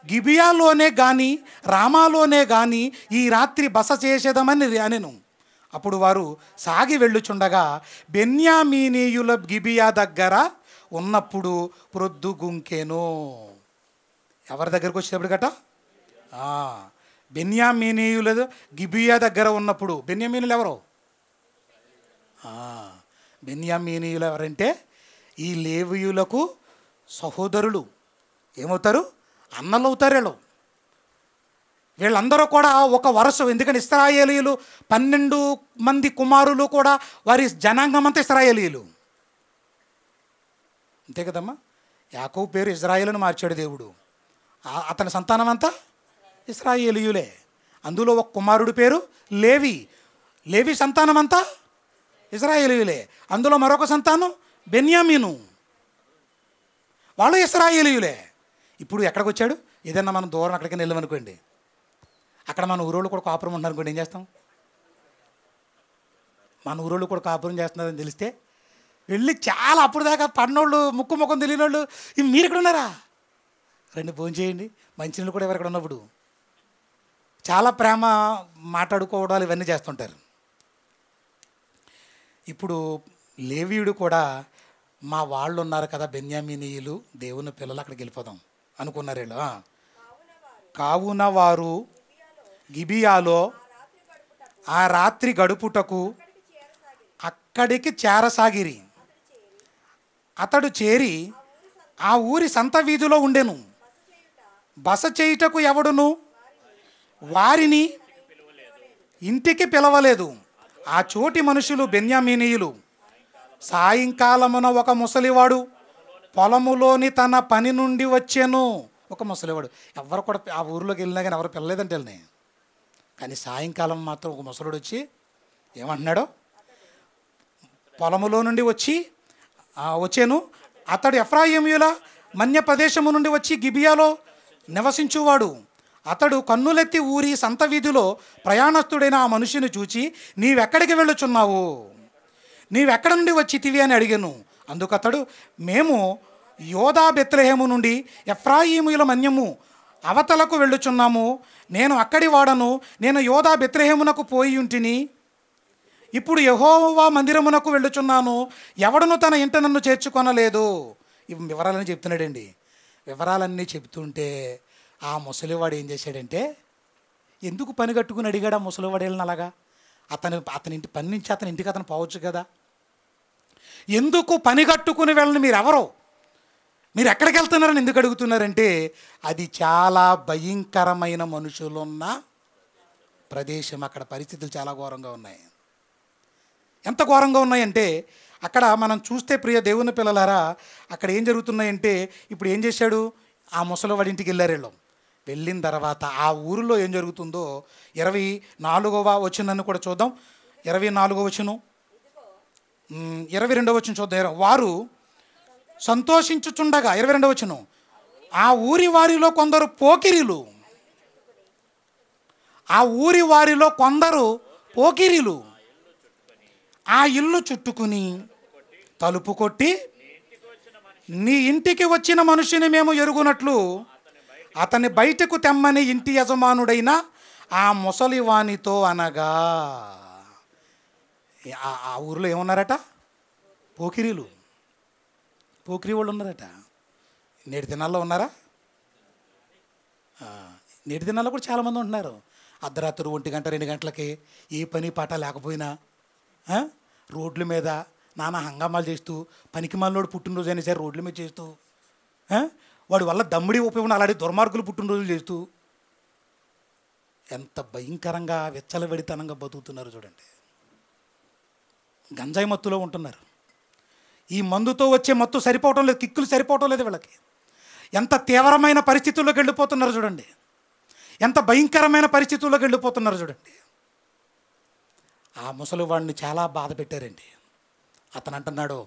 గిబియాలోనే గాని రామాలోనే గాని ఈ రాత్రి బస చేసేదమని అనెను. అప్పుడు వారు సాగి వెళ్ళుచుండగా బెన్యామీనీయుల గిబియా దగ్గర ఉన్నప్పుడు ప్రొద్దుగుంకెను. ఎవరి దగ్గరకు వచ్చేటప్పుడు గట? బెన్యామీనీయుల గిబియా దగ్గర ఉన్నప్పుడు. బెన్యామీనులు ఎవరు? బెన్యామీనీయులు ఎవరంటే ఈ లేవీయులకు సహోదరులు. ఏమవుతారు? అన్నలు అవుతారు. వీళ్ళందరూ కూడా ఒక వరుస. ఎందుకంటే ఇశ్రాయేలీయులు 12 మంది కుమారులు కూడా వారి జనాంగం అంతా ఇశ్రాయేలీయులు. అంతే కదమ్మా. యాకోబు పేరు ఇజ్రాయేల్ అని మార్చాడు దేవుడు. అతని సంతానం అంతా ఇశ్రాయేలీయులే. అందులో ఒక కుమారుడి పేరు లేవి. లేవి సంతానం అంతా ఇశ్రాయేలీయులే. అందులో మరొక సంతానం బెన్యామీను, వాళ్ళు ఇశ్రాయేలీయులే. ఇప్పుడు ఎక్కడికి వచ్చాడు? ఏదన్నా మనం దూరం అక్కడికి వెళ్ళామనుకోండి, అక్కడ మన ఊరోళ్ళు కూడా కాపురం ఉంటున్నారు అనుకోండి, ఏం చేస్తాం? మన ఊరోళ్ళు కూడా కాపురం చేస్తున్నారని తెలిస్తే వెళ్ళి చాలా అప్పుడు దాకా పడినోళ్ళు, ముఖం తెలియని వాళ్ళు, మీరు ఇక్కడ ఉన్నారా, రండి భోజనం చేయండి, మంచినీళ్ళు కూడా ఎవరు ఇక్కడ ఉన్నప్పుడు చాలా ప్రేమ మాట్లాడుకోవడాలు ఇవన్నీ చేస్తుంటారు. ఇప్పుడు లేవీయుడు కూడా మా వాళ్ళు ఉన్నారు కదా బెన్యామీనీయులు, దేవుని పిల్లలు, అక్కడికి వెళ్ళిపోదాం అనుకున్నారు వీళ్ళు. కావున వారు గిబియాలో ఆ రాత్రి గడుపుటకు అక్కడికి చేరసాగిరి. అతడు చేరి ఆ ఊరి సంత వీధిలో ఉండెను. బస చేయుటకు ఎవడును వారిని ఇంటికి పిలవలేదు. ఆ చోటి మనుషులు బెన్యామీనీయులు. సాయంకాలమున ఒక ముసలివాడు పొలములోని తన పని నుండి వచ్చాను. ఒక ముసలివాడు. ఎవరు కూడా ఆ ఊరిలోకి వెళ్ళినా కానీ ఎవరు పిల్లలేదంటే వెళ్ళినాయి. కానీ సాయంకాలం మాత్రం ఒక ముసలుడు వచ్చి ఏమంటున్నాడో, పొలములో నుండి వచ్చాను. అతడు ఎఫ్రాయిమీయుల మన్య ప్రదేశము నుండి వచ్చి గిబియాలో నివసించువాడు. అతడు కన్నులెత్తి ఊరి సంత వీధిలో ప్రయాణస్తుడైన ఆ మనిషిని చూచి, నీవెక్కడికి వెళ్ళుచున్నావు, నీవెక్కడ నుండి వచ్చితివి అని అడిగాను. అందుకు అతడు, మేము యోధా బెత్లెహేము నుండి ఎఫ్రాయిమీయుల మన్యము అవతలకు వెళ్ళుచున్నాము. నేను అక్కడి వాడను. నేను యోధా బెత్లెహేమునకు పోయి ఉంటిని. ఇప్పుడు యెహోవా మందిరమునకు వెళ్ళుచున్నాను. ఎవడను తన ఇంట నన్ను చేర్చుకొనలేదు. ఇవి వివరాలని చెప్తున్నాడండి. వివరాలన్నీ చెప్తుంటే ఆ ముసలివాడు ఏం చేశాడంటే, ఎందుకు పని కట్టుకుని అడిగాడు ఆ ముసలివాడు వెళ్ళిన అలాగా? అతని ఇంటి పని నుంచి అతని ఇంటికి అతను పోవచ్చు కదా. ఎందుకు పని కట్టుకుని వెళ్ళని మీరెవరో, మీరు ఎక్కడికి వెళ్తున్నారని ఎందుకు అడుగుతున్నారంటే, అది చాలా భయంకరమైన మనుషులున్న ప్రదేశం. అక్కడ పరిస్థితులు చాలా ఘోరంగా ఉన్నాయి. ఎంత ఘోరంగా ఉన్నాయంటే, అక్కడ మనం చూస్తే ప్రియ దేవుని పిల్లలారా, అక్కడ ఏం జరుగుతున్నాయంటే, ఇప్పుడు ఏం చేశాడు, ఆ ముసలివాడి ఇంటికి వెళ్ళారు వీళ్ళు. వెళ్ళిన తర్వాత ఆ ఊరిలో ఏం జరుగుతుందో 24వ వచనాన్ని కూడా చూద్దాం. 24వ వచనం, 22వ వచనం చూద్దాం. వారు సంతోషించుచుండగా 22వ వచనం, ఆ ఊరి వారిలో కొందరు పోకిరీలు, ఆ ఊరి వారిలో కొందరు పోకిరీలు ఆ ఇల్లు చుట్టుకుని తలుపు కొట్టి, నీ ఇంటికి వచ్చిన మనుషుని మేము ఎరుగునట్లు అతన్ని బయటకు తెమ్మని ఇంటి యజమానుడైన ఆ ముసలివానితో అనగా, ఆ ఊరిలో ఏమున్నారట? పోకిరీలు, పోకిరీ వాళ్ళు ఉన్నారట. నేటి దినాల్లో ఉన్నారా? నేటి దినాల్లో కూడా చాలామంది ఉంటున్నారు. అర్ధరాత్రి 1 గంట 2 గంటలకి ఏ పని పాట లేకపోయినా రోడ్ల మీద నానా హంగామాలు చేస్తూ, పనికి మాలినోడు పుట్టినరోజు అయినా సరే రోడ్ల మీద చేస్తూ, వాడి వల్ల దమ్ముడి ఉపయోగం అలాంటి దుర్మార్గులు పుట్టినరోజులు చేస్తూ ఎంత భయంకరంగా వెచ్చలవెడితనంగా బతుకుతున్నారు చూడండి. గంజాయి మత్తులో ఉంటున్నారు. ఈ మందుతో వచ్చే మత్తు సరిపోవటం లేదు, కిక్కులు సరిపోవటం లేదు వీళ్ళకి. ఎంత తీవ్రమైన పరిస్థితుల్లోకి వెళ్ళిపోతున్నారు చూడండి, ఎంత భయంకరమైన పరిస్థితుల్లోకి వెళ్ళిపోతున్నారు చూడండి. ఆ ముసలివాడిని చాలా బాధ పెట్టారండి. అతను అంటున్నాడు,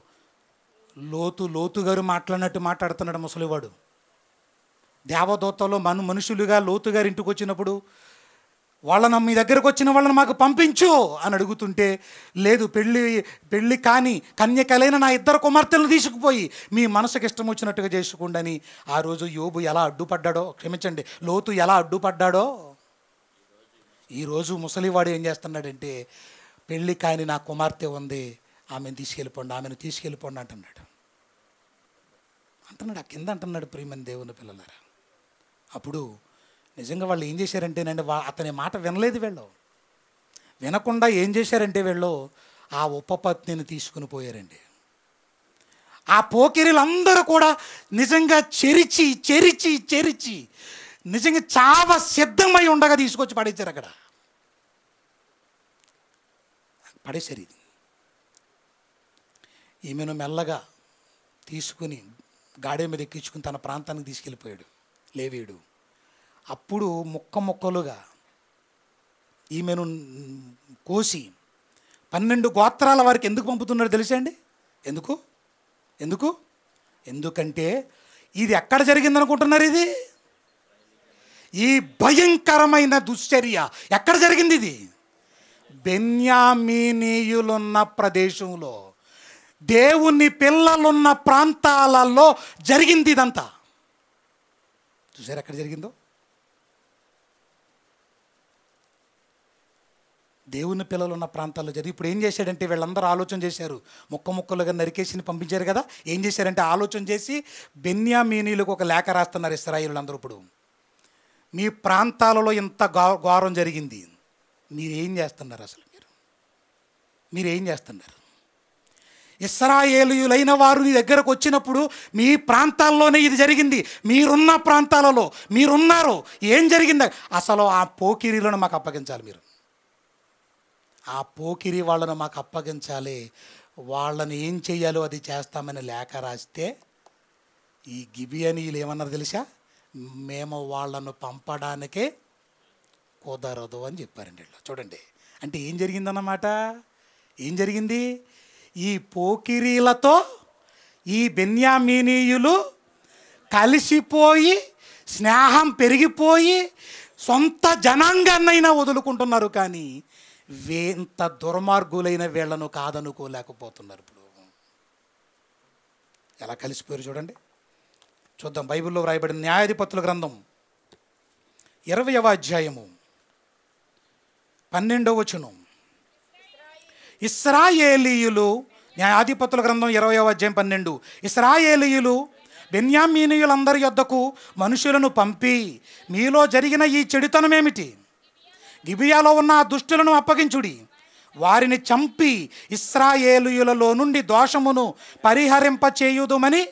లోతు గారు మాట్లాడినట్టు మాట్లాడుతున్నాడు ముసలివాడు. దేవదూతలో మనుషులుగా లోతు గారి ఇంటికి వచ్చినప్పుడు వాళ్ళను, మీ దగ్గరకు వచ్చిన వాళ్ళని మాకు పంపించు అని అడుగుతుంటే, లేదు, పెళ్ళి కాని కన్యకలైన నా 2 కుమార్తెలను తీసుకుపోయి మీ మనసుకు ఇష్టం వచ్చినట్టుగా చేసుకోండి అని ఆ రోజు యోబు ఎలా అడ్డుపడ్డాడో, క్షమించండి, లోతు ఎలా అడ్డుపడ్డాడో, ఈరోజు ముసలివాడు ఏం చేస్తున్నాడంటే, పెళ్ళి కాని నా కుమార్తె ఉంది, ఆమెను తీసుకెళ్ళిపోండి అంటున్నాడు. ఆ కింద అంటున్నాడు. ప్రియమైన దేవుని పిల్లలారా, అప్పుడు నిజంగా వాళ్ళు ఏం చేశారంటేనండి, అతని మాట వినలేదు. వీళ్ళు వినకుండా ఏం చేశారంటే, వీళ్ళు ఆ ఉపపత్నిని తీసుకుని పోయారండి. ఆ పోకిరీలందరూ కూడా నిజంగా చెరిచి నిజంగా చావ సిద్ధమై ఉండగా తీసుకొచ్చి పడేశారు. అక్కడ పడేశారు. ఇది ఈమెను మెల్లగా తీసుకుని గాడి మీద ఎక్కించుకుని తన ప్రాంతానికి తీసుకెళ్ళిపోయాడు లేవీయుడు. అప్పుడు ముక్కలుగా ఈమెను కోసి 12 గోత్రాల వారికి ఎందుకు పంపుతున్నాడు తెలుసా అండి? ఎందుకంటే ఇది ఎక్కడ జరిగిందనుకుంటున్నారు? ఈ భయంకరమైన దుశ్చర్య ఎక్కడ జరిగింది? ఇది బెన్యామీనీయులున్న ప్రదేశంలో, దేవుని పిల్లలున్న ప్రాంతాలలో జరిగింది ఇదంతా. చూసారు ఎక్కడ జరిగిందో? దేవుని పిల్లలు ఉన్న ప్రాంతాల్లో జరిగి. ఇప్పుడు ఏం చేశాడంటే, వీళ్ళందరూ ఆలోచన చేశారు, ముక్కలుగా నరికేసి పంపించారు కదా. ఏం చేశారంటే, ఆలోచన చేసి బెన్యామీనీలకు ఒక లేఖ రాస్తున్నారు ఇశ్రాయేలులందరూ. ఇప్పుడు మీ ప్రాంతాలలో ఇంత ఘోరం జరిగింది, మీరేం చేస్తున్నారు? అసలు మీరేం చేస్తున్నారు? ఇశ్రాయేలీయులైన వారు నీ దగ్గరకు వచ్చినప్పుడు మీ ప్రాంతాల్లోనే ఇది జరిగింది, మీరున్న ప్రాంతాలలో మీరున్నారు, ఏం జరిగింది? అసలు ఆ పోకిరీలను మాకు అప్పగించాలి, మీరు ఆ పోకిరి వాళ్ళను మాకు అప్పగించాలి, వాళ్ళని ఏం చెయ్యాలో అది చేస్తామని లేఖ రాస్తే, ఈ గిబియనీయులు ఏమన్నారు తెలుసా? మేము వాళ్ళను పంపడానికే కుదరదు అని చెప్పారండి. చూడండి, అంటే ఏం జరిగిందన్నమాట? ఏం జరిగింది? ఈ పోకిరీలతో ఈ బెన్యామీనీయులు కలిసిపోయి, స్నేహం పెరిగిపోయి, సొంత జనాంగాన్నైనా వదులుకుంటున్నారు, కానీ ఇంత దుర్మార్గులైన వీళ్లను కాదనుకోలేకపోతున్నారు. ఇప్పుడు ఎలా కలిసిపోయారు చూడండి. చూద్దాం, బైబిల్లో వ్రాయబడిన న్యాయాధిపతుల గ్రంథం 20వ అధ్యాయము 12వ వచనం. ఇశ్రాయేలీయులు, న్యాయాధిపతుల గ్రంథం 20వ అధ్యాయం 12. ఇశ్రాయేలీయులు బెన్యామీనీయులందరి యొద్దకు మనుషులను పంపి, మీలో జరిగిన ఈ చెడుతనమేమిటి? గిబియాలో ఉన్న ఆ దుష్టులను అప్పగించుడి, వారిని చంపి ఇశ్రాయేలీయులలో నుండి దోషమును పరిహరింపచేయుదుమని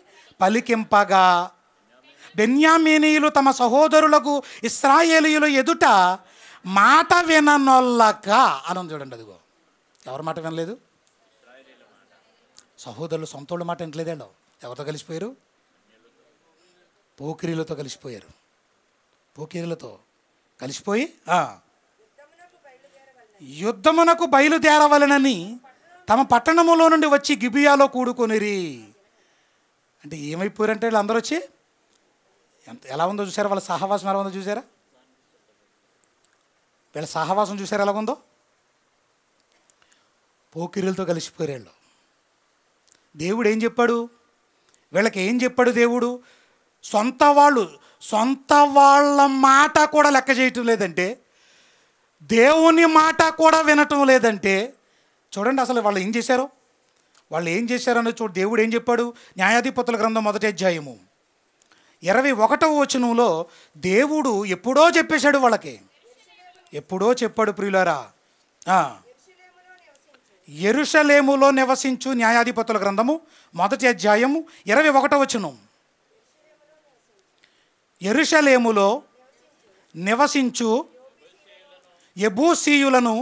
పలికింపగా, బెన్యామీనీయులు తమ సహోదరులకు ఇశ్రాయేలీయుల ఎదుట మాట విననొల్లక అని చూడండి. అదిగో, ఎవరి మాట వినలేదు? సహోదరులు సొంతోళ్ళ మాట వినట్లేదేండో. ఎవరితో కలిసిపోయారు? పోకిరీలతో కలిసిపోయారు. పోకిరీలతో కలిసిపోయి యుద్ధమునకు బయలుదేరవలెనని తమ పట్టణములో నుండి వచ్చి గిబియాలో కూడుకొనిరి. అంటే ఏమైపోయారంటే వీళ్ళు అందరూ వచ్చి ఎలా ఉందో చూసారా? వాళ్ళ సహవాసం ఎలా ఉందో చూసారా? వీళ్ళ సహవాసం చూసారా ఎలాగుందో? పోకిరీలతో కలిసిపోయారు వీళ్ళు. దేవుడు ఏం చెప్పాడు వీళ్ళకి? ఏం చెప్పాడు దేవుడు? సొంత వాళ్ళ మాట కూడా లెక్క చేయటం లేదంటే, దేవుని మాట కూడా వినటం లేదంటే, చూడండి అసలు వాళ్ళు ఏం చేశారో. వాళ్ళు ఏం చేశారని చూడు. దేవుడు ఏం చెప్పాడు? న్యాయాధిపతుల గ్రంథం 1వ అధ్యాయము 21వ వచనంలో దేవుడు ఎప్పుడో చెప్పేశాడు వాళ్ళకి. ఎప్పుడో చెప్పాడు ప్రియులారా. యెరూషలేములో నివసించు, న్యాయాధిపతుల గ్రంథము 1వ అధ్యాయము 21వ వచనం. యెరూషలేములో నివసించు యెబూసీయులను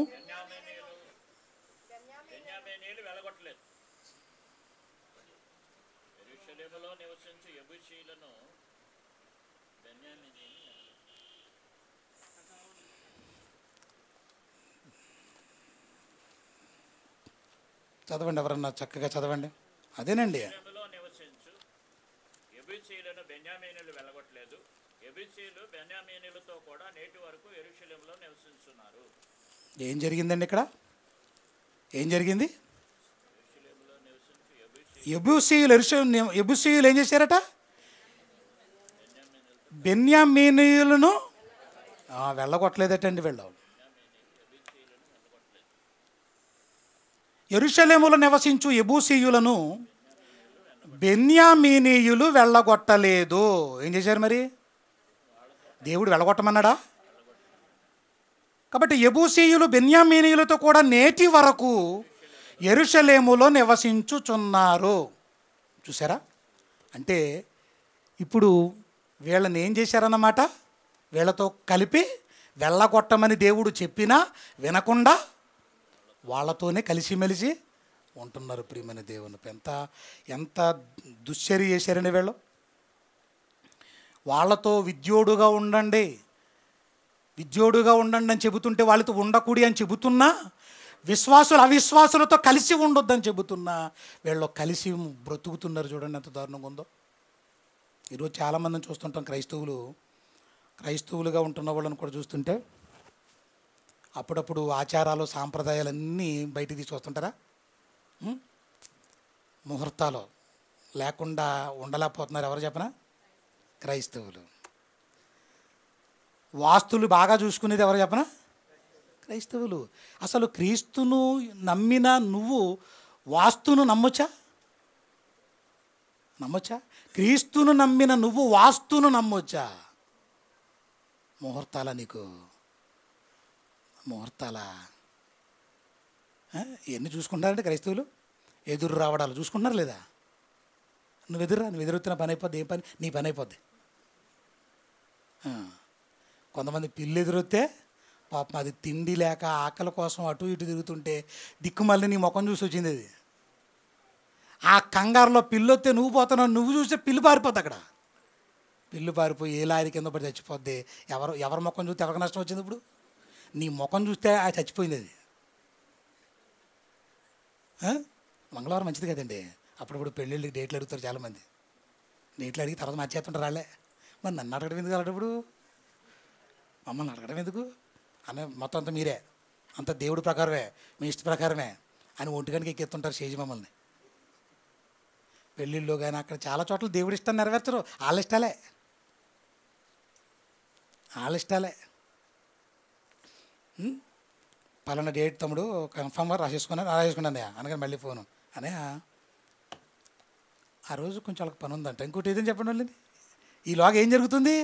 చదవండి, ఎవరన్నా చక్కగా చదవండి. అదేనండి. ఏం జరిగిందండి ఇక్కడ? ఏం జరిగింది? యెబూసీయులు ఏం చేశారట? బెన్యామీనీయులను వెళ్ళగొట్టలేదటండి. వీళ్ళు యెరూషలేములో నివసించు యెబూసీయులను బెన్యామీనీయులు వెళ్ళగొట్టలేదు. ఏం చేశారు మరి? దేవుడు వెళ్ళగొట్టమన్నాడా? కాబట్టి యెబూసీయులు బెన్యామీనీయులతో కూడా నేటి వరకు యెరూషలేములో నివసించుచున్నారు. చూసారా? అంటే ఇప్పుడు వీళ్ళని ఏం చేశారన్నమాట? వీళ్ళతో కలిపి వెళ్ళగొట్టమని దేవుడు చెప్పినా వినకుండా వాళ్ళతోనే కలిసిమెలిసి ఉంటున్నారు. ప్రియమైన దేవుని ఎంత దుశ్చర్య చేశారండి వీళ్ళు. వాళ్ళతో విద్యోడుగా ఉండండి అని చెబుతుంటే, వాళ్ళతో ఉండకూడి అని చెబుతున్నా, అవిశ్వాసులతో కలిసి ఉండొద్దని చెబుతున్నా వీళ్ళు కలిసి బ్రతుకుతున్నారు. చూడండి ఎంత దారుణంగా ఉందో. ఈరోజు చాలామందిని చూస్తుంటాం, క్రైస్తవులుగా ఉంటున్న వాళ్ళని కూడా చూస్తుంటే అప్పుడప్పుడు ఆచారాలు సాంప్రదాయాలన్నీ బయటికి తీసుకొస్తుంటారా? ముహూర్తాలు లేకుండా ఉండలేకపోతున్నారు. ఎవరు చెప్పనా? క్రైస్తవులు. వాస్తులు బాగా చూసుకునేది ఎవరు చెప్పనా? క్రైస్తవులు. అసలు క్రీస్తును నమ్మిన నువ్వు వాస్తును నమ్మొచ్చా? క్రీస్తును నమ్మిన నువ్వు వాస్తును నమ్మొచ్చా? ముహూర్తాల ఎన్ని చూసుకుంటారంటే క్రైస్తవులు. ఎదురు రావడాలు చూసుకుంటున్నారు లేదా? నువ్వు ఎదురుతున్న పని అయిపోద్ది. ఏం పని? నీ పని అయిపోద్ది. కొంతమంది పిల్లి ఎదురొస్తే పాపం అది తిండి లేక ఆకలి కోసం అటు ఇటు తిరుగుతుంటే దిక్కుమల్లి నీ ముఖం చూసి వచ్చింది అది. ఆ కంగారులో పిల్లొస్తే నువ్వు పోతున్నావు, నువ్వు చూస్తే పిల్లి పారిపోద్ది. అక్కడ పిల్లి పారిపోయి ఏ లారీ కింద పడి చచ్చిపోద్ది. ఎవరి ముఖం చూస్తే ఎవరికి నష్టం వచ్చింది? ఇప్పుడు నీ ముఖం చూస్తే అది చచ్చిపోయింది. అది మంగళవారం మంచిది కదండి. అప్పుడప్పుడు పెళ్ళిళ్ళకి డేట్లు అడుగుతారు చాలామంది. డేట్లు అడిగి తర్వాత మార్చేస్తుంటారు రాలే. మరి నన్ను అడగడం ఎందుకు? అలాంటప్పుడు మమ్మల్ని అడగడం ఎందుకు? అనే మొత్తం అంతా మీరే, అంత దేవుడి ప్రకారమే, మీ ఇష్ట ప్రకారమే అని ఒంటిగంటకి ఎక్కిస్తుంటారు స్టేజ్ మమ్మల్ని. పెళ్ళిళ్ళు కానీ అక్కడ చాలా చోట్ల దేవుడి ఇష్టాన్ని నెరవేర్చరు. వాళ్ళ ఇష్టాలే. పలానా డేట్ తమ్ముడు కన్ఫామ్గా రాసేసుకున్నాను అనగానే మళ్ళీ ఫోను అనే ఆ రోజు కొంచెం వాళ్ళకి పని ఉందంట. ఇంకోటి ఏదని చెప్పండి వాళ్ళని. ఈలోగా ఏం జరుగుతుంది?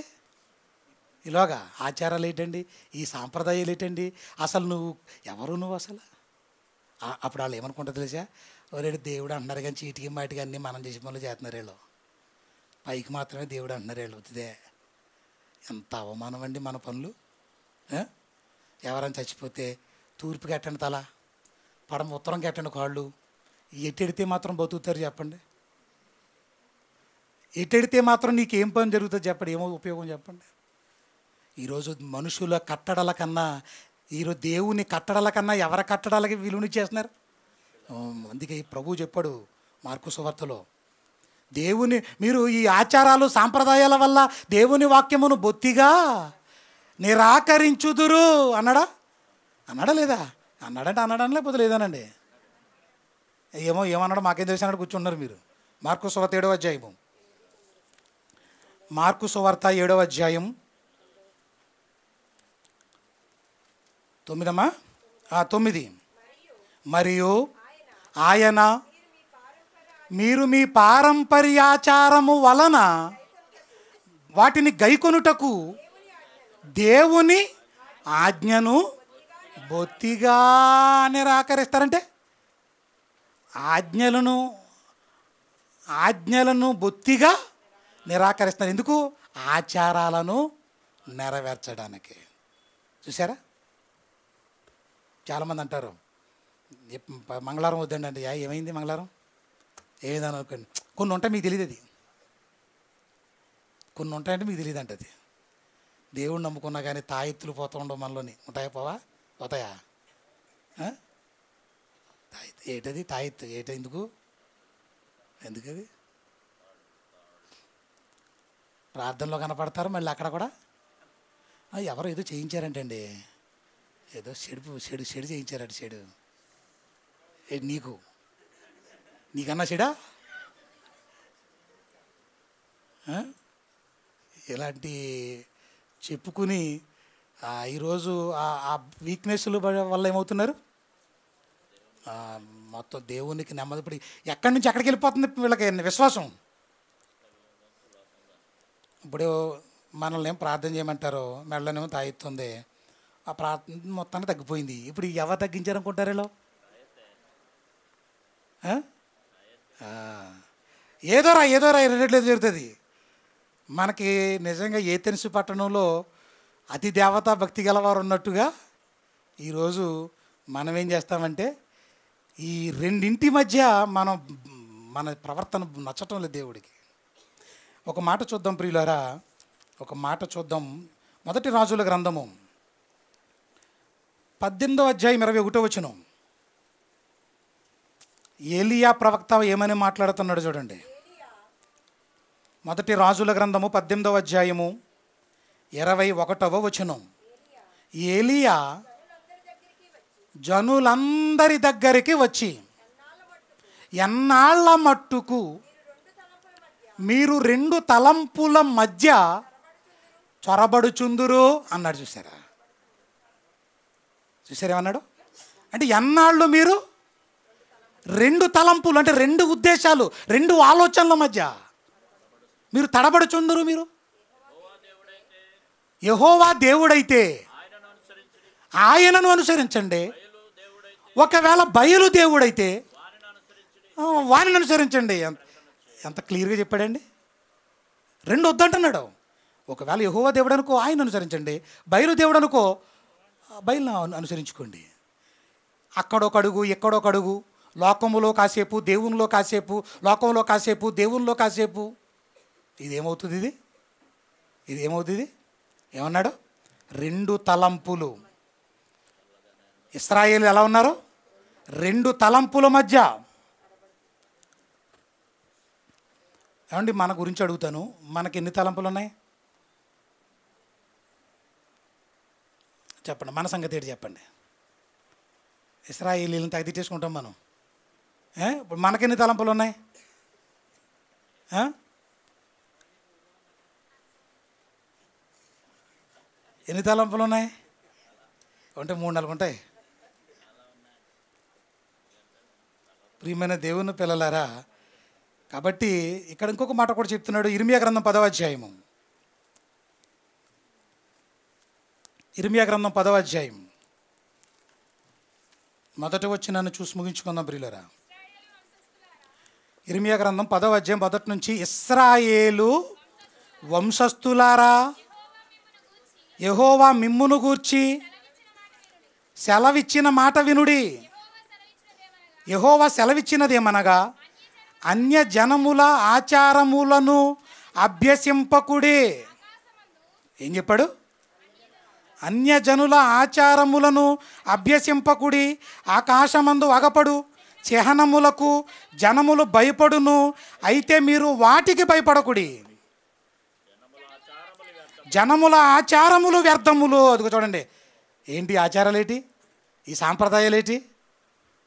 ఈలోగా ఆచారాలు ఏంటండి, ఈ సాంప్రదాయాలు ఏంటండి, అసలు నువ్వు అసలు అప్పుడు వాళ్ళు ఏమనుకుంటారు తెలుసా? ఒరేడు దేవుడు అంటున్నారు కానీ చీటికి మాటికి అన్నీ మనం చేసి పనులు చేస్తున్నారు వీళ్ళు. పైకి మాత్రమే దేవుడు అంటున్నారు వీళ్ళు. అవుతుందే ఎంత అవమానం అండి మన పనులు. ఎవరైనా చచ్చిపోతే తూర్పుకి ఎట్టండి తల, ఉత్తరంకి ఎట్టండి కాళ్ళు. ఎట్టెడితే మాత్రం బతుకుతారు చెప్పండి? ఎట్టెడితే మాత్రం నీకేం పని జరుగుతుంది చెప్పండి? ఏమో ఉపయోగం చెప్పండి? ఈరోజు మనుషుల కట్టడల కన్నా, ఈరోజు దేవుని కట్టడల కన్నా ఎవరి కట్టడాలకి విలువనిచ్చేస్తున్నారు. అందుకే ప్రభు చెప్పాడు మార్కు సువార్తలో, మీరు ఈ ఆచారాలు సాంప్రదాయాల వల్ల దేవుని వాక్యమును బొత్తిగా నిరాకరించుదురు అన్నాడా లేదా? అన్నాడంటే అన్నాడని లేకపోతే లేదానండి. ఏమన్నాడు మాకేం తెలిసి అన్నాడు కూర్చున్నారు మీరు. మార్కు సువార్త 7వ అధ్యాయము. మార్కు సువార్త 7వ అధ్యాయం 9. మరియు ఆయన మీరు మీ పారంపర్యాచారము వలన వాటిని గైకొనుటకు దేవుని ఆజ్ఞను బొత్తిగా నిరాకరిస్తారంటే ఆజ్ఞలను బొత్తిగా నిరాకరిస్తారు. ఎందుకు? ఆచారాలను నెరవేర్చడానికి. చూసారా, చాలామంది అంటారు మంగళవారం వద్దండి అంటే ఏమైంది మంగళవారం ఏమైందని అనుకోండి. కొన్ని ఉంటాయి మీకు తెలియదు, అది కొన్ని ఉంటాయంటే మీకు తెలియదు అంటే. అది దేవుడు నమ్ముకున్నా కానీ తాయెత్తులు పోతూ ఉండవు మనలోని. ఉంటాయా? పోతాయా? తాయెత్తు ఏటది? తాయెత్తు ఎందుకు అది ప్రార్థనలో కనపడతారు, మళ్ళీ అక్కడ కూడా ఎవరో ఏదో చేయించారంటండి, ఏదో చెడు చేయించారట. చెడు నీకన్నా చెడా? ఇలాంటి చెప్పుకుని ఈరోజు ఆ వీక్నెస్లు వల్ల ఏమవుతున్నారు, మొత్తం దేవునికి నెమ్మది. ఇప్పుడు ఎక్కడి నుంచి ఎక్కడికి వెళ్ళిపోతుంది వీళ్ళకి విశ్వాసం. ఇప్పుడు మనల్ని ఏం ప్రార్థన చేయమంటారో మెడలోనేమో తాయిస్తుంది, ఆ ప్రార్థన మొత్తాన్ని తగ్గిపోయింది. ఇప్పుడు ఎవరు తగ్గించారనుకుంటారు వీళ్ళు? ఏదోరా రెండేట్లేదు జరుగుతుంది. మనకి నిజంగా ఏథెన్సు పట్టణంలో అతి దేవతా భక్తి గలవారు ఉన్నట్టుగా ఈరోజు మనం ఏం చేస్తామంటే ఈ రెండింటి మధ్య మన ప్రవర్తన నచ్చటం లేదు దేవుడికి. ఒక మాట చూద్దాం ప్రియులారా, ఒక మాట చూద్దాం. మొదటి రాజుల గ్రంథము 18వ అధ్యాయం 21వ వచనం. ఏలియా ప్రవక్త ఏమని మాట్లాడుతున్నాడు చూడండి. మొదటి రాజుల గ్రంథము 18వ అధ్యాయము 21వ వచనం. ఏలియా జనులందరి దగ్గరికి వచ్చి ఎన్నాళ్ళ మట్టుకు మీరు 2 తలంపుల మధ్య చొరబడుచుందురు అన్నాడు. చూసారేమన్నాడు అంటే ఎన్నాళ్ళు మీరు 2 తలంపులు అంటే 2 ఉద్దేశాలు, 2 ఆలోచనల మధ్య మీరు తడబడుచుందురు. మీరు యెహోవా దేవుడైతే ఆయనను అనుసరించండి, ఒకవేళ బయలు దేవుడైతే వారిని అనుసరించండి. ఎంత క్లియర్గా చెప్పాడండి. 2 వద్దంటున్నాడు. ఒకవేళ యెహోవా దేవుడు అనుకో ఆయన అనుసరించండి, బయలు దేవుడు అనుకో బయలును అనుసరించుకోండి. అక్కడొక అడుగు ఇక్కడొక అడుగు, లోకములో కాసేపు దేవునిలో కాసేపు, లోకంలో కాసేపు దేవునిలో కాసేపు. ఇదేమవుతుంది? ఏమన్నాడు? 2 తలంపులు. ఇశ్రాయేలు ఎలా ఉన్నారు? 2 తలంపుల మధ్య. ఏమండి మన గురించి అడుగుతాను, మనకి ఎన్ని తలంపులు ఉన్నాయి చెప్పండి. మన సంగతి ఏంటి చెప్పండి. ఇశ్రాయేలీలను తగ్గితేసుకుంటాం మనం. ఇప్పుడు మనకెన్ని తలంపులు ఉన్నాయి? ఎన్ని తలంపులు ఉన్నాయి? అంటే 3-4 ఉంటాయి. ప్రియమైన దేవుని పిల్లలారా, కాబట్టి ఇక్కడ ఇంకొక మాట కూడా చెప్తున్నాడు. ఇర్మియా గ్రంథం 10వ అధ్యాయము. ఇర్మియా గ్రంథం 10వ అధ్యాయం మొదటి వచనాన్ని చూసి ముగించుకుందాం ప్రియులారా. ఇర్మియా గ్రంథం 10వ అధ్యాయం మొదటి నుంచి. ఇశ్రాయేలు వంశస్థులారా, యెహోవా మిమ్మును గూర్చి సెలవిచ్చిన మాట వినుడి. యెహోవా సెలవిచ్చినదేమనగా, అన్య జనముల ఆచారములను అభ్యసింపకుడే. ఏం చెప్పాడు? అన్యజనుల ఆచారములను అభ్యసింపకుడి. ఆకాశమందు అగపడు చిహ్నములకు జనములు భయపడును, అయితే మీరు వాటికి భయపడకుడి. జనముల ఆచారములు వ్యర్థములు. అదిగో చూడండి, ఏంటి ఆచారాలు, ఏంటి ఈ సాంప్రదాయాలు,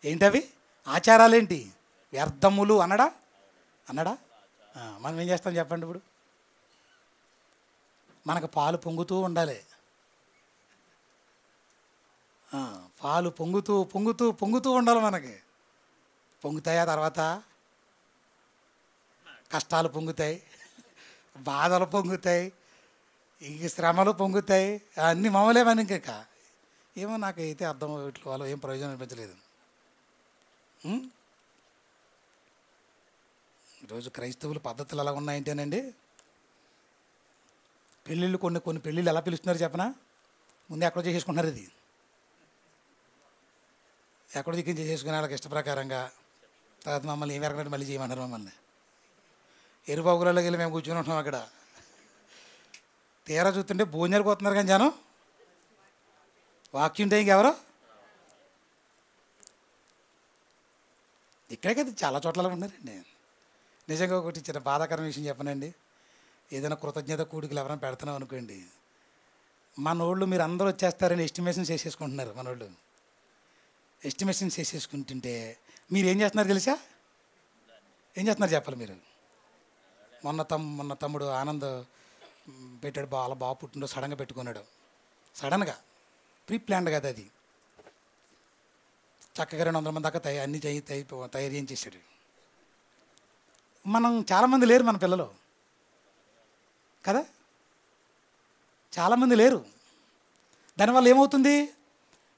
ఏంటవి? ఆచారాలేంటి? వ్యర్థములు అనడా అన్నడా? మనం ఏం చేస్తాం చెప్పండి? ఇప్పుడు మనకు పాలు పొంగుతూ ఉండాలి. పాలు పొంగుతూ పొంగుతూ పొంగుతూ ఉండాలి. మనకి పొంగుతాయా? తర్వాత కష్టాలు పొంగుతాయి, బాధలు పొంగుతాయి, ఈ శ్రమలు పొంగుతాయి, అన్నీ మామూలే. మనకి ఇంకా ఏమో నాకైతే అర్థం వీటి వల్ల ఏం ప్రయోజనం అనిపించలేదు. ఈరోజు క్రైస్తవుల పద్ధతులు ఎలా ఉన్నాయంటేనండి, పెళ్ళిళ్ళు కొన్ని పెళ్ళిళ్ళు ఎలా పిలుస్తున్నారు చెప్పనా? ముందు ఎక్కడో చేసేసుకుంటున్నారు. ఇది ఎక్కడో దిక్కు చేసేసుకునే వాళ్ళకి ఇష్ట ప్రకారంగా. తర్వాత మమ్మల్ని ఏం ఎరగనట్టు మళ్ళీ చేయమన్నారు. మమ్మల్ని ఎరుబాగులలోకి వెళ్ళి మేము కూర్చొని ఉంటున్నాం అక్కడ. తీరా చూస్తుంటే భోజనాలకు వస్తున్నారు కానీ జనం వాక్యం టైంకి ఎవరు? ఇక్కడే కదా, చాలా చోట్ల ఉన్నారండి. నిజంగా ఒకటి చిన్న బాధాకరమైన విషయం చెప్పనండి. ఏదైనా కృతజ్ఞత కూడికలు ఎవరైనా పెడుతున్నాం అనుకోండి, మనోళ్ళు మీరు అందరూ వచ్చేస్తారని ఎస్టిమేషన్ చేసేసుకుంటున్నారు. మనోళ్ళు ఎస్టిమేషన్ చేసేసుకుంటుంటే మీరు ఏం చేస్తున్నారు తెలుసా? ఏం చేస్తున్నారు చెప్పాలి మీరు? మొన్న తమ్ముడు ఆనంద్ పెట్టాడు, వాళ్ళ బాబు పుట్టినరోజు సడన్గా పెట్టుకున్నాడు. సడన్గా ప్రీ ప్లాన్డ్ కదా అది. చక్కగా 200 మంది దాకా అన్నీ తయారు చేయించేసాడు. మనం చాలామంది లేరు మన పిల్లలు కదా, చాలామంది లేరు. దానివల్ల ఏమవుతుంది?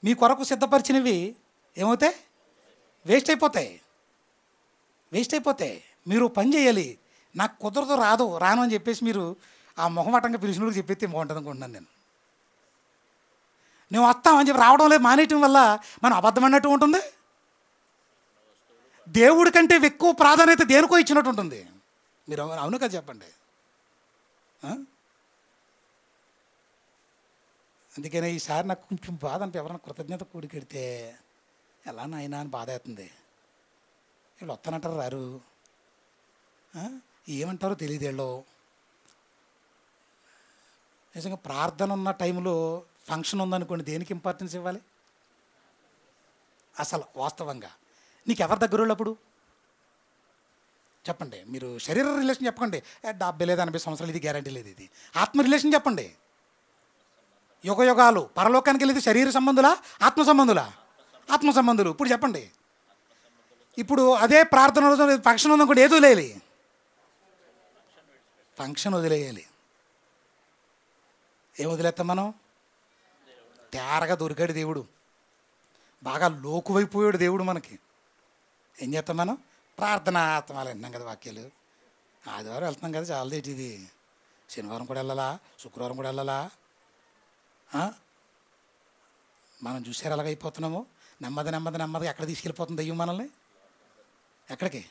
మీ కొరకు సిద్ధపరిచినవి ఏమవుతాయి? వేస్ట్ అయిపోతాయి. మీరు పని చేయాలి. నాకు కుదరదు, రాను అని చెప్పేసి మీరు ఆ మొహమాటంగా పిలిచినోడికి చెప్పేస్తే బాగుంటుంది అనుకుంటున్నాను నేను. నువ్వు వస్తామని చెప్పి రావడం లేదు, మానేయటం వల్ల మనం అబద్ధం అన్నట్టు ఉంటుంది. దేవుడి కంటే ఎక్కువ ప్రాధాన్యత దేనికో ఇచ్చినట్టు ఉంటుంది. మీరు అవును కదా చెప్పండి. అందుకనే ఈసారి నాకు కొంచెం బాధ అంటే, ఎవరైనా కృతజ్ఞత కూడికెడితే ఎలా నాయనా అని బాధ అవుతుంది. వీళ్ళు వస్తానంటారు, రారు, ఏమంటారో తెలియదు వీళ్ళు. నిజంగా ప్రార్థన ఉన్న టైంలో ఫంక్షన్ ఉందనుకోండి, దేనికి ఇంపార్టెన్స్ ఇవ్వాలి అసలు? వాస్తవంగా నీకు ఎవరి దగ్గర అప్పుడు చెప్పండి. మీరు శరీర రిలేషన్ చెప్పకండి, 70 లేదా 80 సంవత్సరాలు, ఇది గ్యారంటీ లేదు. ఇది ఆత్మ రిలేషన్ చెప్పండి. యుగాలు పరలోకానికి వెళ్ళేది శరీర సంబంధులా, ఆత్మ సంబంధులా? ఆత్మ సంబంధులు. ఇప్పుడు చెప్పండి. ఇప్పుడు అదే ప్రార్థన రోజు ఫంక్షన్ ఉందనుకోండి, ఏది వదిలేయాలి? ఫంక్షన్ వదిలేయాలి. ఏం వదిలేస్తాం మనం? తేరగా దొరికాడు దేవుడు, బాగా లోకువైపోయాడు దేవుడు మనకి. ఏం చేస్తాం మనం? ప్రార్థన ఆత్మాలు వింటున్నాం కదా, వాక్యాలు. ఆదివారం వెళ్తున్నాం కదా, చాలా ఏంటి ఇది. శనివారం కూడా వెళ్ళాలా, శుక్రవారం కూడా వెళ్ళాలా? మనం చూసారు ఎలాగైపోతున్నాము. నెమ్మదిగా ఎక్కడ తీసుకెళ్ళిపోతుంది దయ్యం మనల్ని? ఎక్కడికి?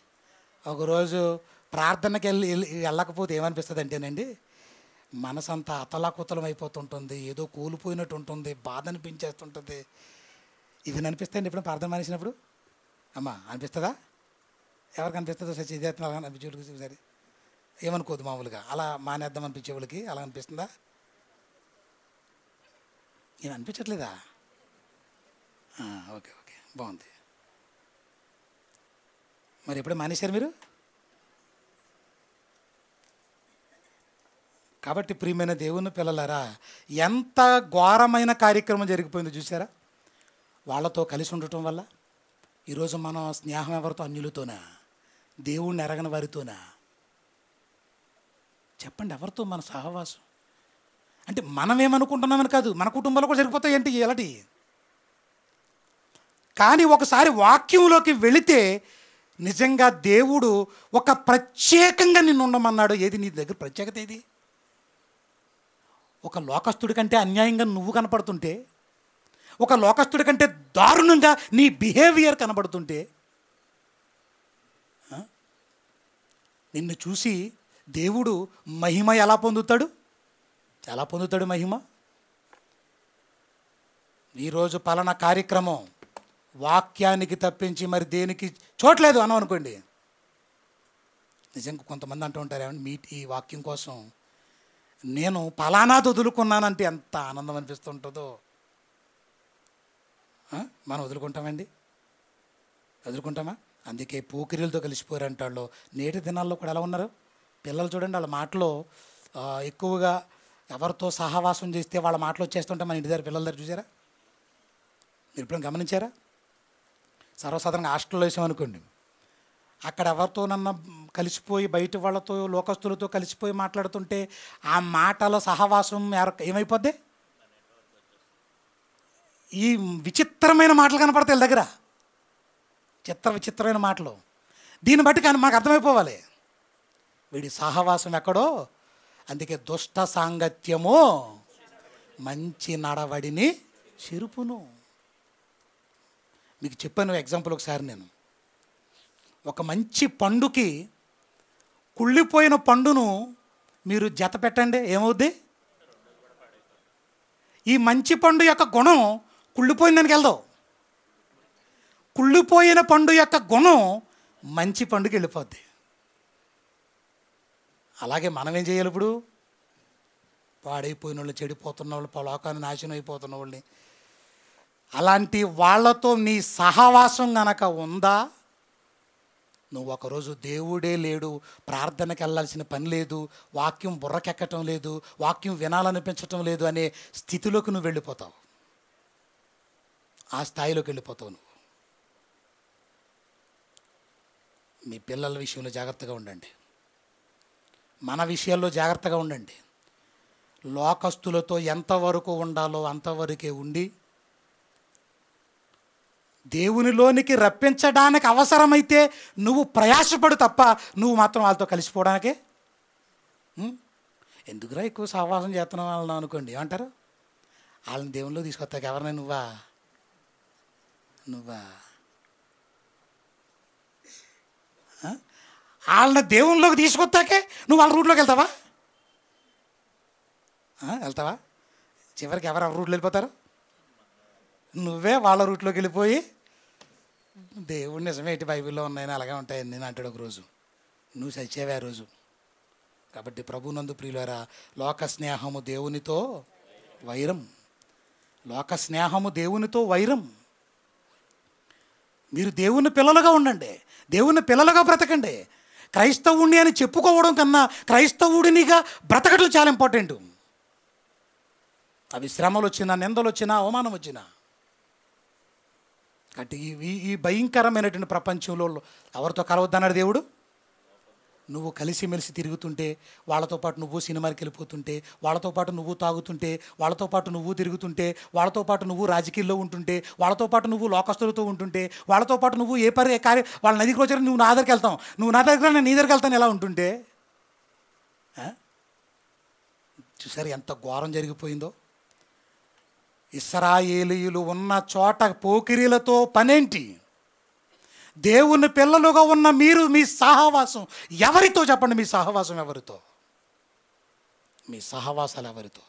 ఒకరోజు ప్రార్థనకి వెళ్ళకపోతే ఏమనిపిస్తుంది అంటేనండి, మనసంతా అతలాకుతలం అయిపోతుంటుంది, ఏదో కూలిపోయినట్టు ఉంటుంది, బాధ అనిపించేస్తుంటుంది. ఇవి అనిపిస్తాయండి ఎప్పుడు ప్రార్థన మానేసినప్పుడు? అమ్మా అనిపిస్తుందా? ఎవరికి అనిపిస్తుందో? ఇదేస్తున్నా అనిపించేవాళ్ళకి సరే ఏమనుకోదు మామూలుగా. అలా మానేద్దాం అనిపించే వాళ్ళకి అలా అనిపిస్తుందా? ఏమి అనిపించట్లేదా? ఓకే బాగుంది. మరి ఎప్పుడే మానేశారు మీరు? కాబట్టి ప్రియమైన దేవుని పిల్లలారా, ఎంత ఘోరమైన కార్యక్రమం జరిగిపోయిందో చూసారా? వాళ్ళతో కలిసి ఉండటం వల్ల ఈరోజు మనం స్నేహం ఎవరితో? అన్యులతోనా? దేవుణ్ణి ఎరగని వారితోనా? చెప్పండి, ఎవరితో మన సహవాసం? అంటే మనం ఏమనుకుంటున్నామని కాదు, మన కుటుంబంలో కూడా జరిగిపోతాయి ఏంటి ఎలాంటి. కానీ ఒకసారి వాక్యంలోకి వెళితే నిజంగా దేవుడు ఒక ప్రత్యేకంగా నిన్ను ఉండమన్నాడు. ఏది నీ దగ్గర ప్రత్యేకత? ఏది? ఒక లోకస్తుడి కంటే అన్యాయంగా నువ్వు కనపడుతుంటే, ఒక లోకస్తుడి కంటే దారుణంగా నీ బిహేవియర్ కనబడుతుంటే, నిన్ను చూసి దేవుడు మహిమ ఎలా పొందుతాడు? మహిమ? ఈరోజు పలానా కార్యక్రమం వాక్యానికి తప్పించి మరి దేనికి చూడలేదు అని అనుకోండి. నిజంగా కొంతమంది అంటూ ఉంటారు, ఏమంటే ఈ వాక్యం కోసం నేను పలానా వదులుకున్నానంటే ఎంత ఆనందం అనిపిస్తుంటుందో. మనం వదులుకుంటామండి? వదులుకుంటామా? అందుకే పోకిరీలతో కలిసిపోయారంటాళ్ళు. నేటి దినాల్లో కూడా ఎలా ఉన్నారు పిల్లలు చూడండి. వాళ్ళ మాటలో ఎక్కువగా ఎవరితో సహవాసం చేస్తే వాళ్ళ మాటలు వచ్చేస్తుంటే మన ఇంటి దగ్గర పిల్లల దగ్గర చూసారా? మీరు ఎప్పుడైనా గమనించారా? సర్వసాధారణంగా హాస్టల్లో వేసామనుకోండి, అక్కడ ఎవరితోనన్నా కలిసిపోయి బయట వాళ్ళతో లోకస్తులతో కలిసిపోయి మాట్లాడుతుంటే ఆ మాటల సహవాసం ఏమైపోద్ది? ఈ విచిత్రమైన మాటలు కనపడతాయి వీళ్ళ దగ్గర, విచిత్రమైన మాటలు. దీన్ని బట్టి కానీ మాకు అర్థమైపోవాలి వీడి సహవాసం ఎక్కడో. అందుకే దుష్ట సాంగత్యము మంచి నడవడిని చెరుపును. మీకు చెప్పాను ఎగ్జాంపుల్ ఒకసారి. నేను ఒక మంచి పండుకి కుళ్ళిపోయిన పండును మీరు జత పెట్టండి, ఏమవుద్ది? ఈ మంచి పండు యొక్క గుణం కుళ్ళిపోయిన దానికి వెళ్దాం. కుళ్ళిపోయిన పండు యొక్క గుణం మంచి పండుకి వెళ్ళిపోద్ది. అలాగే మనం ఏం చేయాలి? ఇప్పుడు పాడైపోయిన వాళ్ళు, చెడిపోతున్న వాళ్ళు, లోకాన్ని నాశనం అయిపోతున్న వాళ్ళని, అలాంటి వాళ్ళతో నీ సహవాసం గనక ఉందా, నువ్వు ఒకరోజు దేవుడే లేడు, ప్రార్థనకి వెళ్ళాల్సిన పని లేదు, వాక్యం బుర్రకెక్కటం లేదు, వాక్యం వినాలనిపించటం లేదు అనే స్థితిలోకి నువ్వు వెళ్ళిపోతావు. ఆ స్థాయిలోకి వెళ్ళిపోతావు నువ్వు. మీ పిల్లల విషయంలో జాగ్రత్తగా ఉండండి, మన విషయాల్లో జాగ్రత్తగా ఉండండి. లోకస్తులతో ఎంతవరకు ఉండాలో అంతవరకే ఉండి దేవునిలోనికి రప్పించడానికి అవసరమైతే నువ్వు ప్రయాసపడు తప్ప నువ్వు మాత్రం వాళ్ళతో కలిసిపోవడానికే. ఎందుకురా ఎక్కువ సహవాసం చేస్తున్నావు వాళ్ళని అనుకోండి, ఏమంటారు? వాళ్ళని దేవునిలో తీసుకొస్తాక ఎవరినై నువ్వా వాళ్ళని దేవునిలోకి తీసుకొస్తాకే నువ్వు వాళ్ళ రూట్లోకి వెళ్తావా? చివరికి ఎవరు రూట్లో వెళ్ళిపోతారు? నువ్వే వాళ్ళ రూట్లోకి వెళ్ళిపోయి దేవుడు నిజమే ఇటు బైబిల్లో ఉన్నాయని అలాగే ఉంటాయని నేను అంటాడు ఒకరోజు. నువ్వు చచ్చేవే ఆ రోజు. కాబట్టి ప్రభునందు ప్రియులారా, లోక స్నేహము దేవునితో వైరం. లోక స్నేహము దేవునితో వైరం. మీరు దేవుని పిల్లలుగా ఉండండి, దేవుని పిల్లలుగా బ్రతకండి. క్రైస్తవుడిని అని చెప్పుకోవడం కన్నా క్రైస్తవుడినిగా బ్రతకడం చాలా ఇంపార్టెంట్. అవి శ్రమలు వచ్చినా, నిందలు వచ్చినా, అవమానం వచ్చినా. కాబట్టి ఈ భయంకరమైనటువంటి ప్రపంచంలో ఎవరితో కలవద్దన్నాడు దేవుడు? నువ్వు కలిసిమెలిసి తిరుగుతుంటే, వాళ్ళతో పాటు నువ్వు సినిమాకి వెళ్ళిపోతుంటే, వాళ్ళతో పాటు నువ్వు తాగుతుంటే, వాళ్ళతో పాటు నువ్వు తిరుగుతుంటే, వాళ్ళతో పాటు నువ్వు రాజకీయాల్లో ఉంటుంటే, వాళ్ళతో పాటు నువ్వు లోకస్తులతో ఉంటుంటే, వాళ్ళతో పాటు నువ్వు ఏ కార్యం వాళ్ళ నదికి వచ్చారు, నువ్వు నా దగ్గరికి వెళ్తావు, నువ్వు నా దగ్గర నేను నీ దగ్గరికి వెళ్తాను, ఎలా ఉంటుంటే చూసారు ఎంత ఘోరం జరిగిపోయిందో. ఇశ్రాయేలీయులు ఉన్న చోట పోకిరీలతో పనేంటి? దేవుని పిల్లలుగా ఉన్న మీరు మీ సహవాసం ఎవరితో చెప్పండి? మీ సహవాసం ఎవరితో? మీ సహవాసాలు ఎవరితో?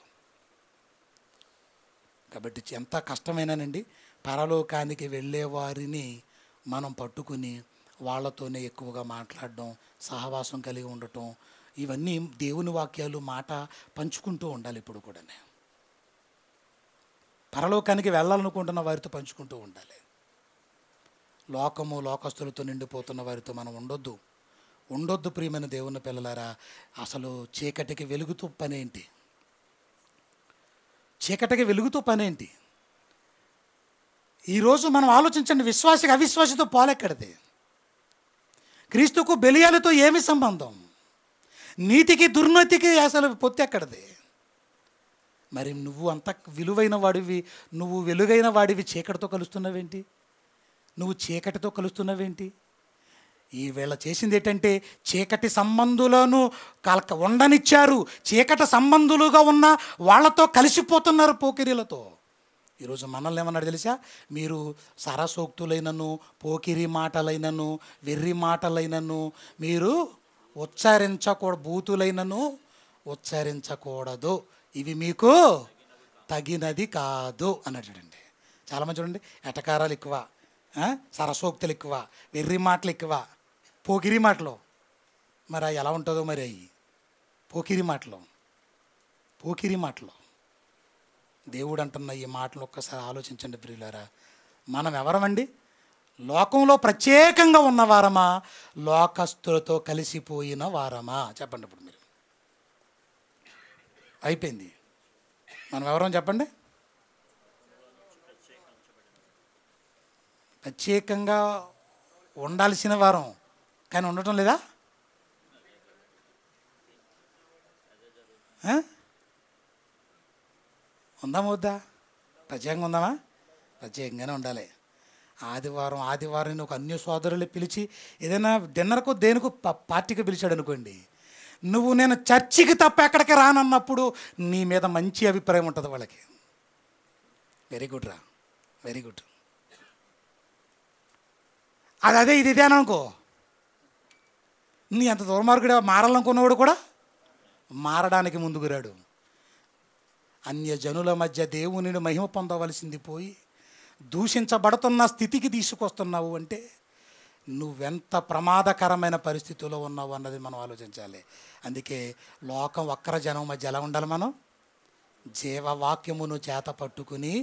కాబట్టి ఎంత కష్టమైనానండి, పరలోకానికి వెళ్ళే వారిని మనం పట్టుకుని వాళ్ళతోనే ఎక్కువగా మాట్లాడడం, సహవాసం కలిగి ఉండటం, ఇవన్నీ దేవుని వాక్యాలు మాట పంచుకుంటూ ఉండాలి. ఇప్పుడు కూడా పరలోకానికి వెళ్ళాలనుకుంటున్న వారితో పంచుకుంటూ ఉండాలి. లోకస్తులతో నిండిపోతున్న వారితో మనం ఉండొద్దు ప్రియమైన దేవుని పిల్లలారా. అసలు చీకటికి వెలుగుతూ పనేంటి? ఈరోజు మనం ఆలోచించండి, విశ్వాసికి అవిశ్వాసితో పోలెక్కడిది? క్రీస్తుకు బెలియాలతో ఏమి సంబంధం? నీతికి దుర్నీతికి అసలు పొత్తు ఎక్కడిది? మరి నువ్వు అంత విలువైన వాడివి, నువ్వు వెలుగైన వాడివి చీకటితో కలుస్తున్నావేంటి? ఈ వేళ చేసింది ఏంటంటే చీకటి సంబంధులను ఉండనిచ్చారు. చీకటి సంబంధులుగా ఉన్న వాళ్ళతో కలిసిపోతున్నారు పోకిరీలతో. ఈరోజు మనల్ని ఏమన్నాడు తెలుసా? మీరు సరసోక్తులైనను, పోకిరి మాటలైనను, వెర్రి మాటలైనను మీరు బూతులైనను ఉచ్చరించకూడదు, ఇవి మీకు తగినది కాదు అన్నాడు. చూడండి, చాలామంది చూడండి, ఎటకారాలు ఎక్కువ, సరసోక్తులు ఎక్కువ, వెర్రి మాటలు ఎక్కువ, పోకిరి మాటలు. మరి అవి ఎలా ఉంటుందో మరి అవి పోకిరి మాటలు. దేవుడు అంటున్న ఈ మాటలు ఒక్కసారి ఆలోచించండి ప్రియులారా. మనం ఎవరమండి? లోకంలో ప్రత్యేకంగా ఉన్న వారమా, లోకస్తులతో కలిసిపోయిన వారమా? చెప్పండి ఇప్పుడు మీరు. అయిపోయింది. మనం ఎవరం చెప్పండి? ప్రత్యేకంగా ఉండాల్సిన వారం, కానీ ఉండటం లేదా? ఉందామా వద్దా? ప్రత్యేకంగా ఉందామా? ప్రత్యేకంగానే ఉండాలి. ఆదివారం ఒక అన్య సోదరులు పిలిచి ఏదైనా డిన్నర్కు దేనికో పార్టీకి పిలిచాడు అనుకోండి, నువ్వు నేను చర్చికి తప్ప ఎక్కడికి రానన్నప్పుడు నీ మీద మంచి అభిప్రాయం ఉంటుంది వాళ్ళకి. వెరీ గుడ్ రా, వెరీ గుడ్. అదే ఇదే అని అనుకో, నీ అంత దుర్మార్గుడు మారాలనుకున్నవాడు కూడా మారడానికి ముందుకు రాడు. అన్యజనుల మధ్య దేవునిని మహిమ పొందవలసింది పోయి దూషించబడుతున్న స్థితికి తీసుకొస్తున్నావు అంటే నువ్వెంత ప్రమాదకరమైన పరిస్థితుల్లో ఉన్నావు అన్నది మనం ఆలోచించాలి. అందుకే లోకం వక్ర జనం మధ్య ఎలా ఉండాలి? మనం జీవవాక్యమును చేత పట్టుకుని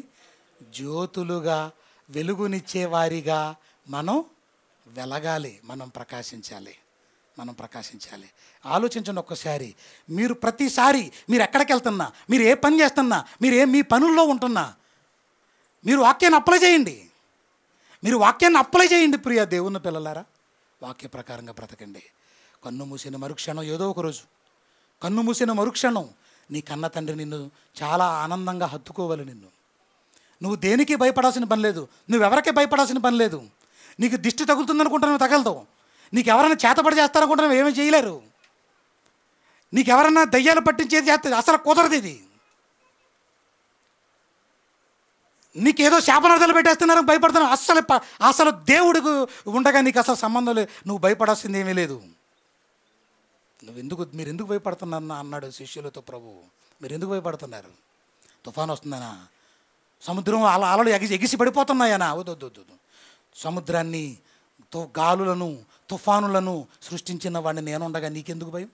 జ్యోతులుగా వెలుగునిచ్చే వారిగా మనం వెలగాలి, మనం ప్రకాశించాలి. ఆలోచించండి ఒక్కసారి. మీరు ప్రతిసారి మీరు ఎక్కడికి వెళ్తున్నా, మీరు ఏ పని చేస్తున్నా, మీ పనుల్లో ఉంటున్నా, మీరు వాక్యాన్ని అప్లై చేయండి ప్రియ దేవుని పిల్లలారా. వాక్య ప్రకారంగా బ్రతకండి. కన్ను మూసిన మరుక్షణం, ఏదో ఒక రోజు కన్ను మూసిన మరుక్షణం నీ కన్న తండ్రి నిన్ను చాలా ఆనందంగా హత్తుకోవాలి. నువ్వు దేనికి భయపడాల్సిన పని లేదు, నువ్వెవరికి భయపడాల్సిన పని లేదు. నీకు దిష్టి తగులుతుందనుకుంటా నువ్వు తగలదు, నీకు ఎవరైనా చేతపడి చేస్తారనుకుంటా నువ్వు ఏమీ చేయలేరు, నీకు ఎవరైనా దయ్యాలు పట్టించేది చేస్తుంది, అసలు కుదరదు. ఇది నీకేదో శాపనార్థాలు పెట్టేస్తున్నారని భయపడుతున్నావు, అసలు దేవుడికి ఉండగా నీకు అసలు సంబంధం లేదు, నువ్వు భయపడాల్సింది ఏమీ లేదు. మీరు ఎందుకు భయపడుతున్నారు అన్నాడు శిష్యులతో ప్రభువు. మీరు ఎందుకు భయపడుతున్నారు? తుఫాను వస్తుందనా? సముద్రం అలలు ఎగిసి పడిపోతున్నాయనా? వద్దు. సముద్రాన్ని, గాలులను, తుఫానులను సృష్టించిన వాడిని నేను ఉండగా నీకెందుకు భయం?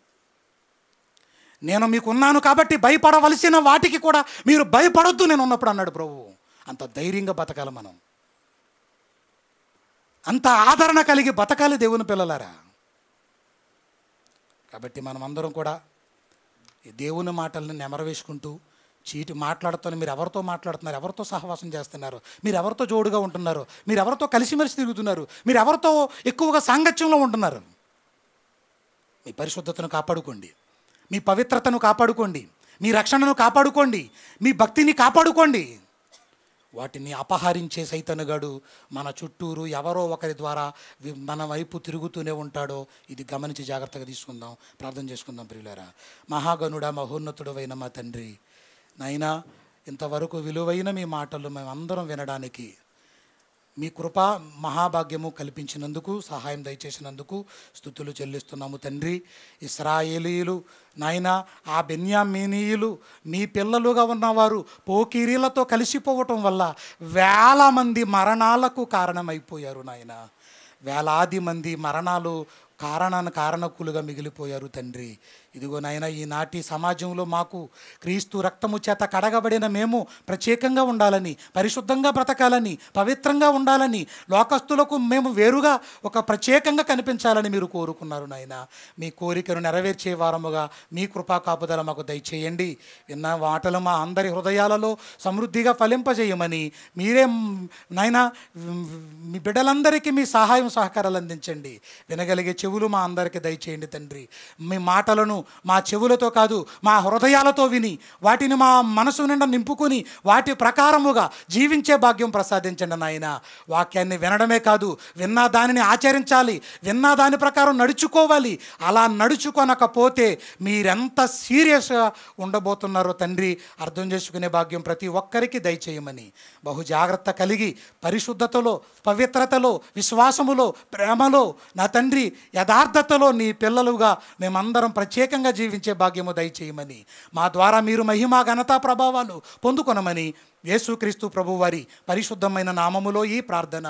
నేను మీకున్నాను కాబట్టి భయపడవలసిన వాటికి కూడా మీరు భయపడొద్దు నేను ఉన్నప్పుడు అన్నాడు ప్రభువు. అంత ధైర్యంగా బతకాలి మనం, అంత ఆదరణ కలిగి బతకాలి దేవుని పిల్లలారా. కాబట్టి మనం అందరం కూడా ఈ దేవుని మాటలను నెమరవేసుకుంటూ మాట్లాడుతాను. మీరు ఎవరితో మాట్లాడుతున్నారు, ఎవరితో సహవాసం చేస్తున్నారు, మీరు ఎవరితో జోడుగా ఉంటున్నారు, మీరు ఎవరితో కలిసిమెలిసి తిరుగుతున్నారు, మీరు ఎవరితో ఎక్కువగా సాంగత్యంలో ఉంటున్నారు. మీ పరిశుద్ధతను కాపాడుకోండి, మీ పవిత్రతను కాపాడుకోండి, మీ రక్షణను కాపాడుకోండి, మీ భక్తిని కాపాడుకోండి. వాటిని అపహరించే సైతానుగాడు మన చుట్టూరు ఎవరో ఒకరి ద్వారా మన వైపు తిరుగుతూనే ఉంటాడో ఇది గమనించి జాగ్రత్తగా తీసుకుందాం. ప్రార్థన చేసుకుందాం. ప్రియులారా, మహాగణుడా, మహోన్నతుడు అయిన మా తండ్రి, నాయనా, ఇంతవరకు విలువైన మీ మాటలు మేమందరం వినడానికి మీ కృపా మహాభాగ్యము కల్పించినందుకు, సహాయం దయచేసినందుకు స్తుతులు చెల్లిస్తున్నాము తండ్రి. ఇశ్రాయేలీయులు నాయనా, ఆ బెన్యామీనీయులు మీ పిల్లలుగా ఉన్నవారు పోకిరీలతో కలిసిపోవటం వల్ల వేల మంది మరణాలకు కారణమైపోయారు నాయన. వేలాది మంది మరణాలు కారణకులుగా మిగిలిపోయారు తండ్రి. ఇదిగో నాయన, ఈనాటి సమాజంలో మాకు క్రీస్తు రక్తము చేత కడగబడిన మేము ప్రత్యేకంగా ఉండాలని, పరిశుద్ధంగా బ్రతకాలని, పవిత్రంగా ఉండాలని, లోకస్తులకు మేము వేరుగా ఒక ప్రత్యేకంగా కనిపించాలని మీరు కోరుకున్నారు నాయన. మీ కోరికను నెరవేర్చే వారముగా మీ కృపా కాపుదల మాకు దయచేయండి. విన్న మాటలు మా అందరి హృదయాలలో సమృద్ధిగా ఫలింపజేయమని మీరే నాయన మీ బిడ్డలందరికీ మీ సహాయం సహకారాలు అందించండి. వినగలిగే చెవులు మా అందరికీ దయచేయండి తండ్రి. మీ మాటలను మా చెవులతో కాదు, మా హృదయాలతో విని వాటిని మా మనసు నిండా నింపుకొని వాటి ప్రకారముగా జీవించే భాగ్యం ప్రసాదించండి నాయన. వాక్యాన్ని వినడమే కాదు, విన్నా దానిని ఆచరించాలి, విన్నా దాని ప్రకారం నడుచుకోవాలి. అలా నడుచుకొనకపోతే మీరెంత సీరియస్గా ఉండబోతున్నారో తండ్రి అర్థం చేసుకునే భాగ్యం ప్రతి ఒక్కరికి దయచేయమని, బహు జాగ్రత్త కలిగి పరిశుద్ధతలో, పవిత్రతలో, విశ్వాసములో, ప్రేమలో నా తండ్రి యథార్థతలో నీ పిల్లలుగా మేమందరం ప్రత్యేకంగా జీవించే భాగ్యము దయచేయమని, మా ద్వారా మీరు మహిమ ఘనతా ప్రభావాలు పొందుకొనమని యేసుక్రీస్తు ప్రభువారి పరిశుద్ధమైన నామములో ఈ ప్రార్థన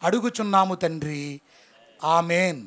అడుగుచున్నాము తండ్రి. ఆమేన్.